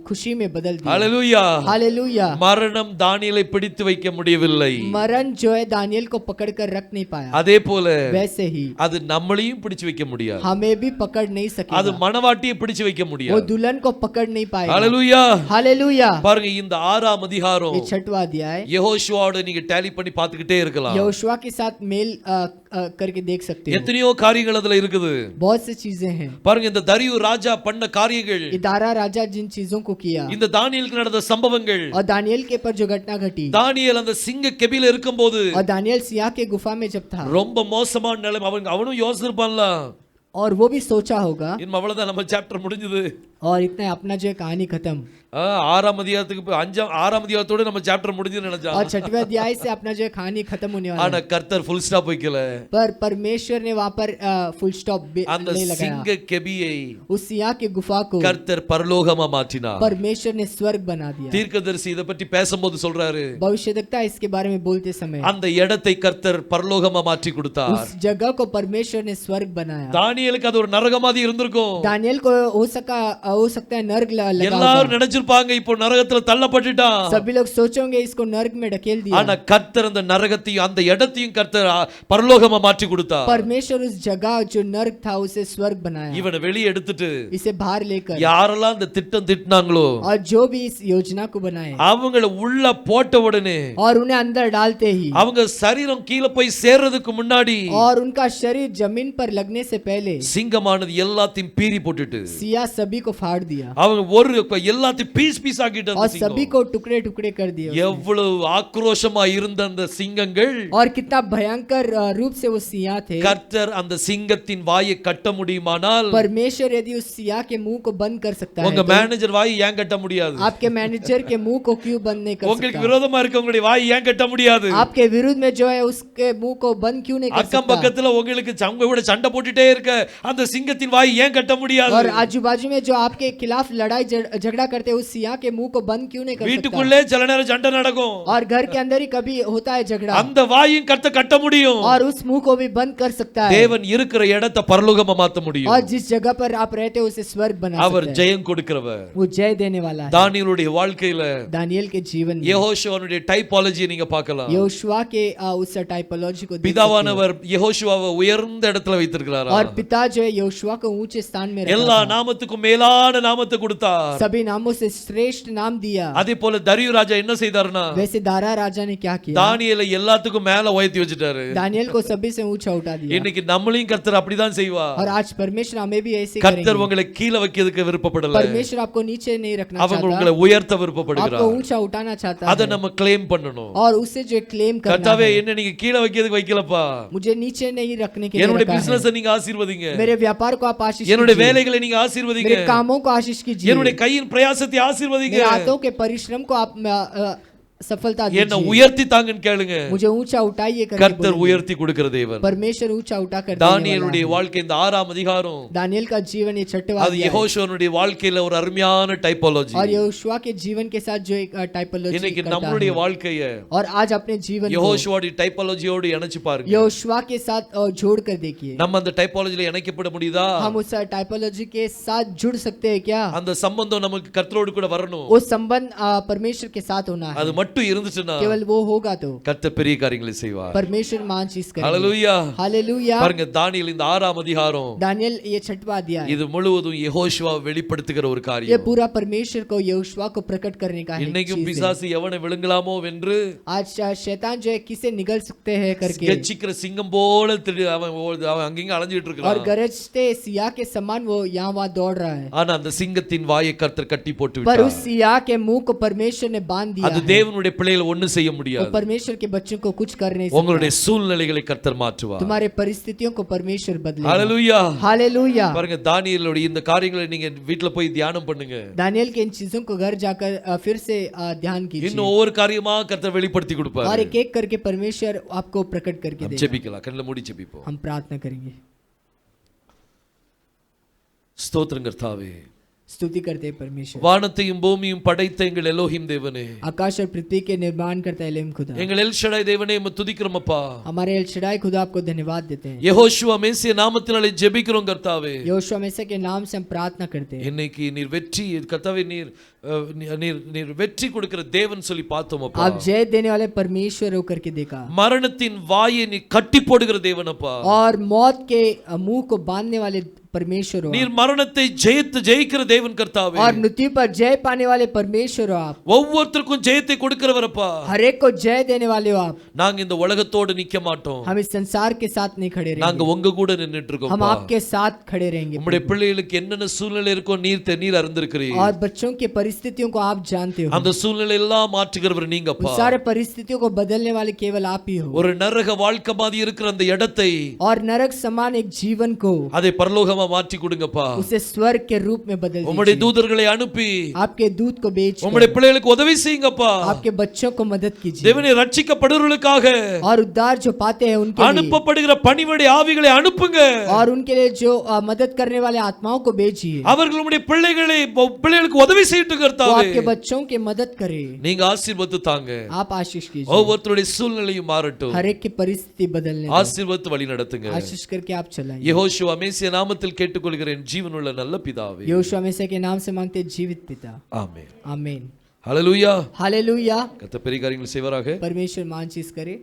खुशी में बदल दिया। ஹல்லேலூயா. हालेलुया। மரணம் தானியேலை பிடித்து வைக்க முடியவில்லை. मरण जो है दानियल को पकड़ कर रख नहीं पाया, அதே போல वैसे ही அது நம்மளையும் பிடிச்சு வைக்க முடியாது. हमें भी पकड़ नहीं அது सकेगा, மணவாட்டியை பிடிச்சு வைக்க वो முடியாது. दुल्हन को पकड़ नहीं पाएगा। ஹல்லேலூயா. हालेलुया। பாருங்க, இந்த 6ஆம் அதிகாரம் ये 6वां अध्याय யெகோஷுவோட நீங்க டேலி பண்ணி பார்த்துக்கிட்டே இருக்கலாம். यहोशुआ के साथ मेल करके देख सकते हो। எத்தனையோ காரியங்கள் அதுல இருக்குது. बहुत सी चीजें हैं। பாருங்க, இந்த தரியு ராஜா பண்ண காரியங்கள், इदारा राजा जिन चीजों को किया இந்த தானியேலுக்கு நடந்த சம்பவங்கள், और दानियल के पर जो घटना घटी, தானியேல் அந்த சிங்க கெபில இருக்கும்போது और दानियल सिया के गुफा में जब था, ரொம்ப மோசமான நிலைமை. அவனும் யோசிச்சிருப்பான்ல, और वो भी सोचा होगा, இன்னும் அவ்வளவுதான், நம்ம சாப்டர் முடிஞ்சது. और इतना अपना जो है कहानी खत्म, 6ஆம் அதிகாரத்துக்கு 6ஆம் அதிகாரத்தோட நம்ம சாப்டர் முடிஞ்சதுன்னு நினைச்சான். और 6वें अध्याय से अपना जो है कहानी खत्म होने वाला ஆனா है। கர்த்தர் ஃபுல் ஸ்டாப் வைக்கல. पर परमेश्वर ने वहां पर फुल स्टॉप அந்த नहीं लगाया। சிங்க கெபியை उस सिया के गुफा को கர்த்தர் பரலோகமா மாற்றினார். परमेश्वर ने स्वर्ग बना दिया। தீர்க்கதரிசி இத பத்தி பேசும்போது சொல்றாரு, भविष्यद्वक्ता इसके बारे में बोलते समय அந்த இடத்தை கர்த்தர் பரலோகமா மாற்றி கொடுத்தார். उस जगह को परमेश्वर ने स्वर्ग बनाया। தானியேலுக்கு அது ஒரு நரக மாதிரி இருந்திருக்கும். दानियल को हो सकता है नर्क लगा எல்லாரும் होगा। நினைச்சிருப்பாங்க, இப்போ நரகத்துல தள்ளப்பட்டுட்டான். सभी लोग सोचेंगे इसको नर्क में ढकेल दिया। ஆனா கர்த்தர் அந்த நரகத்தையும் அந்த இடத்தையும் கர்த்தர் பரலோகமா மாற்றி கொடுத்தார். परमेश्वर उस जगह जो नर्क था उसे स्वर्ग बनाया। இவனை வெளியே எடுத்துட்டு इसे बाहर लेकर, யாரெல்லாம் இந்த திட்டம் திட்டினாங்களோ और जो भी इस योजना को बनाए அவங்கள உள்ள போட்ட உடனே, और उन्हें अंदर डालते ही, அவங்க சரீரம் கீழே போய் சேர்றதுக்கு முன்னாடி और उनका शरीर जमीन पर लगने से पहले சிங்கமானது எல்லாத்தையும் பீறி போட்டுட்டு सिया सभी को फाड़ दिया அவங்க எல்லாத்தையும் பீஸ் ஆக்கிட்டு और அந்த सभी சிங்கம். को टुकड़े टुकड़े कर दिए उसने। எவ்வளவு ஆக்ரோஷமா இருந்த அந்த சிங்கங்கள், और कितना भयंकर रूप से वो सिया थे। கர்த்தர் அந்த சிங்கத்தின் வாயை கட்ட முடியுமானால் परमेश्वर यदि उस सिया के मुंह को बंद कर सकता है உங்க तो மேனேஜர் வாயை ஏன் கட்ட முடியாது? आपके मैनेजर के मुंह को क्यों बंद नहीं कर உங்களுக்கு सकता? விரோதமா இருக்கவங்களுடைய வாயை ஏன் கட்ட முடியாது? आपके विरुद्ध में जो है उसके मुंह को बंद क्यों नहीं कर அக்கம் सकता? பக்கத்துல உங்களுக்கு கூட சண்டை போட்டுட்டே இருக்க அந்த சிங்கத்தின் வாயை ஏன் கட்ட முடியாது? और आजू बाजू में जो आपके खिलाफ लड़ाई झगड़ा करते हैं उस सिया के मुंह को बंद क्यों नहीं कर सकता? வீட்டுக்குள்ளே சில நேரம் சண்டை நடக்கும், और घर के अंदर ही कभी होता है झगड़ा, அந்த வாயும் கர்த்தர் கட்ட முடியும். और उस मुंह को भी बंद कर सकता है। தேவன் இருக்கிற இடத்தை பரலோகமா மாத்த முடியும். और जिस जगह पर आप रहते हो उसे स्वर्ग बना அவர் सकता है। ஜெயம் கொடுக்கிறவர். वो जय देने वाला है। தானியேலுடைய வாழ்க்கையில दानियल के जीवन में யெகோஷுவனுடைய டைபாலஜியை நீங்க பார்க்கலாம். यहोशुआ के उस टाइपोलॉजी को देख सकते हो। பிதாவானவர் யெகோஷுவாவை உயர்ந்த இடத்துல வைத்திருக்கிறார். और पिता जो है यहोशुआ को ऊंचे स्थान में रखा எல்லா था। நாமத்துக்கும் மேலான நாமத்தை கொடுத்தார். सभी नामों से श्रेष्ठ नाम दिया। அதே போல தரியு ராஜா என்ன செய்தார்னா, वैसे दारा राजा ने क्या किया? தானியேலை எல்லாத்துக்கும் மேல உயர்த்தி வச்சிட்டாரு. दानियल को सभी से ऊंचा उठा दिया। இன்னைக்கு நம்மளையும் கர்த்தர் அப்படிதான் செய்வார். और आज परमेश्वर हमें भी ऐसे கர்த்தர் करेंगे। உங்களை கீழே வைக்கிறதுக்கு விருப்பப்படல, परमेश्वर आपको नीचे नहीं रखना அவங்க चाहता, உங்களை உயர்த்த आपको விருப்பப்படுகிறார். ऊंचा उठाना चाहता அதை है। நம்ம கிளைம் பண்ணணும். और उसे जो क्लेम करना கர்த்தாவே, है। என்ன நீங்க கீழே வைக்கிறதுக்கு வைக்கலப்பா, मुझे नीचे नहीं रखने के लिए என்னுடைய रखा है। பிசினஸ் நீங்க ஆசீர்வதிங்க, मेरे व्यापार को आप आशीष என்னுடைய कीजिए, வேலைகளை நீங்க ஆசீர்வதிங்க, मेरे कामों को आशीष कीजिए, என்னுடைய கையின் பிரயாசத்தை ஆசீர்வதிங்க, मेरे हाथों के परिश्रम को आप सफलता என்ன दीजिए, உயர்த்தி தாங்கன்னு கேளுங்க. मुझे ऊंचा उठाइए करके கர்த்தர் बोलिए। உயர்த்தி கொடுக்கிற தேவன். परमेश्वर ऊंचा उठा कर देने वाला தானியேலுடைய है। வாழ்க்கை இந்த 6ஆம் அதிகாரம், दानियल का जीवन ये 6वां அது अध्याय है। யெகோஷுவனுடைய வாழ்க்கையில ஒரு அருமையான டைபாலஜி. और यहोशुआ के जीवन के साथ जो एक टाइपोलॉजी இன்னைக்கு करता நம்மளுடைய है। வாழ்க்கைய और आज अपने जीवन को யெகோஷுவோட டைபாலஜியோடு இணைச்சு பாருங்க. यहोशुआ के साथ जोड़ कर देखिए। நம்ம அந்த டைபாலஜில இணைக்கப்பட முடியுதா? हम उस टाइपोलॉजी के साथ जुड़ सकते हैं क्या? அந்த சம்பந்தம் நமக்கு கர்த்தரோடு கூட வரணும். वो संबंध परमेश्वर के साथ होना है। அது மட்டும் இருந்துச்சுன்னா केवल वो होगा तो கர்த்தர் பெரிய காரியங்களை செய்வார். परमेश्वर महान चीज करेंगे। ஹalleluya. हालेलुया। பாருங்க தானியேல் இந்த 6ஆம் அதிகாரம் दानियेल ये 6वां अध्याय இது முழுவதும் யெகோஷுவாவை வெளிப்படுத்துகிற ஒரு ये காரியம். पूरा परमेश्वर को यहोशुआ को प्रकट करने का है। இன்னைக்கும் பிசாசு எவனை விழுங்கலாமோ வென்று आज शैतान जो है किसे निगल सकते हैं करके கெச்சிக்கிற சிங்கம் போல அவன் அங்கங்க அலைஞ்சிட்டு और இருக்கான். गरजते सियाह के समान वो यहाँ वहाँ दौड़ रहा है। ஆனா அந்த சிங்கத்தின் வாயை கர்த்தர் கட்டி போட்டு पर விட்டார். उस सियाह के मुंह को परमेश्वर ने बांध दिया அது है। தேவனுடைய பிள்ளைகளை ஒண்ணும் செய்ய वो முடியாது. परमेश्वर के बच्चों को कुछ कर नहीं सकता। உங்களுடைய சூழ்நிலைகளை கர்த்தர் மாற்றுவார். तुम्हारे परिस्थितियों को परमेश्वर बदलेगा। ஹalleluya. हालेलुया। பாருங்க தானியேலுடைய இந்த காரியங்களை நீங்க வீட்ல போய் தியானம் பண்ணுங்க. दानियेल के इन चीजों को घर जाकर फिर से ध्यान कीजिए இன்னும் ஒவ்வொரு காரியமா கர்த்தர் வெளிப்படுத்தி கொடுப்பார். और एक एक करके परमेश्वर आपको प्रकट करके देगा। ஜெபிக்கலாம். கண்ணுல மூடி ஜெபிப்போம். हम प्रार्थना करेंगे। ஸ்தோத்திரம் கர்த்தாவே. स्तुति करते हैं परमेश्वर। வானத்தையும் பூமியும் படைத்த எங்கள் எலோஹிம் தேவனே, आकाश और पृथ्वी के निर्माण करता है एलोहिम खुदा। எங்கள் எல் ஷடாய் தேவனே உம்மை துதிக்கிறோம் அப்பா. हमारे एल शडाई खुदा आपको धन्यवाद देते हैं। யெகோஷுவா மேசியா நாமத்தினாலே ஜெபிக்கிறோம் கர்த்தாவே. यहोशुआ मेसिया के नाम से हम प्रार्थना करते हैं। இன்னைக்கு நீர் வெற்றி கர்த்தாவே நீர் வெற்றி கொடுக்கிற தேவன் சொல்லி பார்த்தோம் அப்பா. आप जय देने वाले परमेश्वर होकर के देखा மரணத்தின் வாயை நீ கட்டி போடுகிற தேவன் அப்பா. और मौत के मुंह को बांधने वाले परमेश्वर हो நீர் மரணத்தை ஜெயிக்கிற தேவன் கர்த்தாவே. और मृत्यु पर जय पाने वाले परमेश्वर हो आप। ஒவ்வொருத்தருக்கும் ஜெயத்தை கொடுக்கிறவர் அப்பா. हर एक को जय देने वाले हो आप। நாங்க இந்த உலகத்தோடு நிக்க மாட்டோம். हम इस संसार के साथ नहीं खड़े நாங்க रहेंगे, உங்க கூட நின்னுட்டு இருக்கோம் हम आपके साथ खड़े रहेंगे। உம்முடைய பிள்ளைகளுக்கு என்னென்ன சூழ்நிலை இருக்கோ நீர் அறிந்திருக்கிறீர். और बच्चों की परिस्थितियों को आप जानते हो। அந்த சூழ்நிலை எல்லாம் மாற்றுகிறவர் நீங்க அப்பா. उन सारे परिस्थितियों को बदलने वाले केवल आप ही हो। ஒரு நரக வாழ்க்கை மாதிரி இருக்கிற அந்த இடத்தை और नरक समान एक जीवन को அதை பரலோகமா மாற்றி கொடுங்கப்பா. उसे स्वर्ग के रूप में बदल உம்முடைய दीजिए। தூதர்களை அனுப்பி आपके दूत को बेच உம்முடைய பிள்ளைகளுக்கு உதவி செய்யுங்கப்பா. आपके बच्चों को मदद कीजिए। தேவனே ரட்சிக்கப்படுவர்களுக்காக और उद्धार जो पाते हैं उनके लिए அனுப்பப்படுகிற பணிவிடை ஆவிகளை அனுப்புங்க. और उनके लिए जो मदद करने वाले आत्माओं को भेजिए। அவர்கள் உம்முடைய பிள்ளைகளுக்கு உதவி செய்யட்டும் वो கர்த்தாவே. आपके बच्चों की मदद करे। நீங்க ஆசீர்வாதம் தாங்க. आप आशीष कीजिए। ஒவ்வொருத்தருடைய சூழ்நிலையும் மாறட்டும். हर एक की परिस्थिति बदलने दो। ஆசீர்வாதம் வழி நடத்துங்க. आशीष करके आप चलाइए। யெகோஷுவா மேசியா நாமத்தில் கேட்டுக்கொள்கிறேன் ஜீவனுள்ள நல்ல பிதாவே. यहोशुआ मेसिया के नाम से मांगते हैं, जीवित पिता। ஆமென். आमीन। ஹalleluya. हालेलुया। கர்த்தர் பெரிய காரியங்களை செய்வாராக. परमेश्वर महान चीज करे।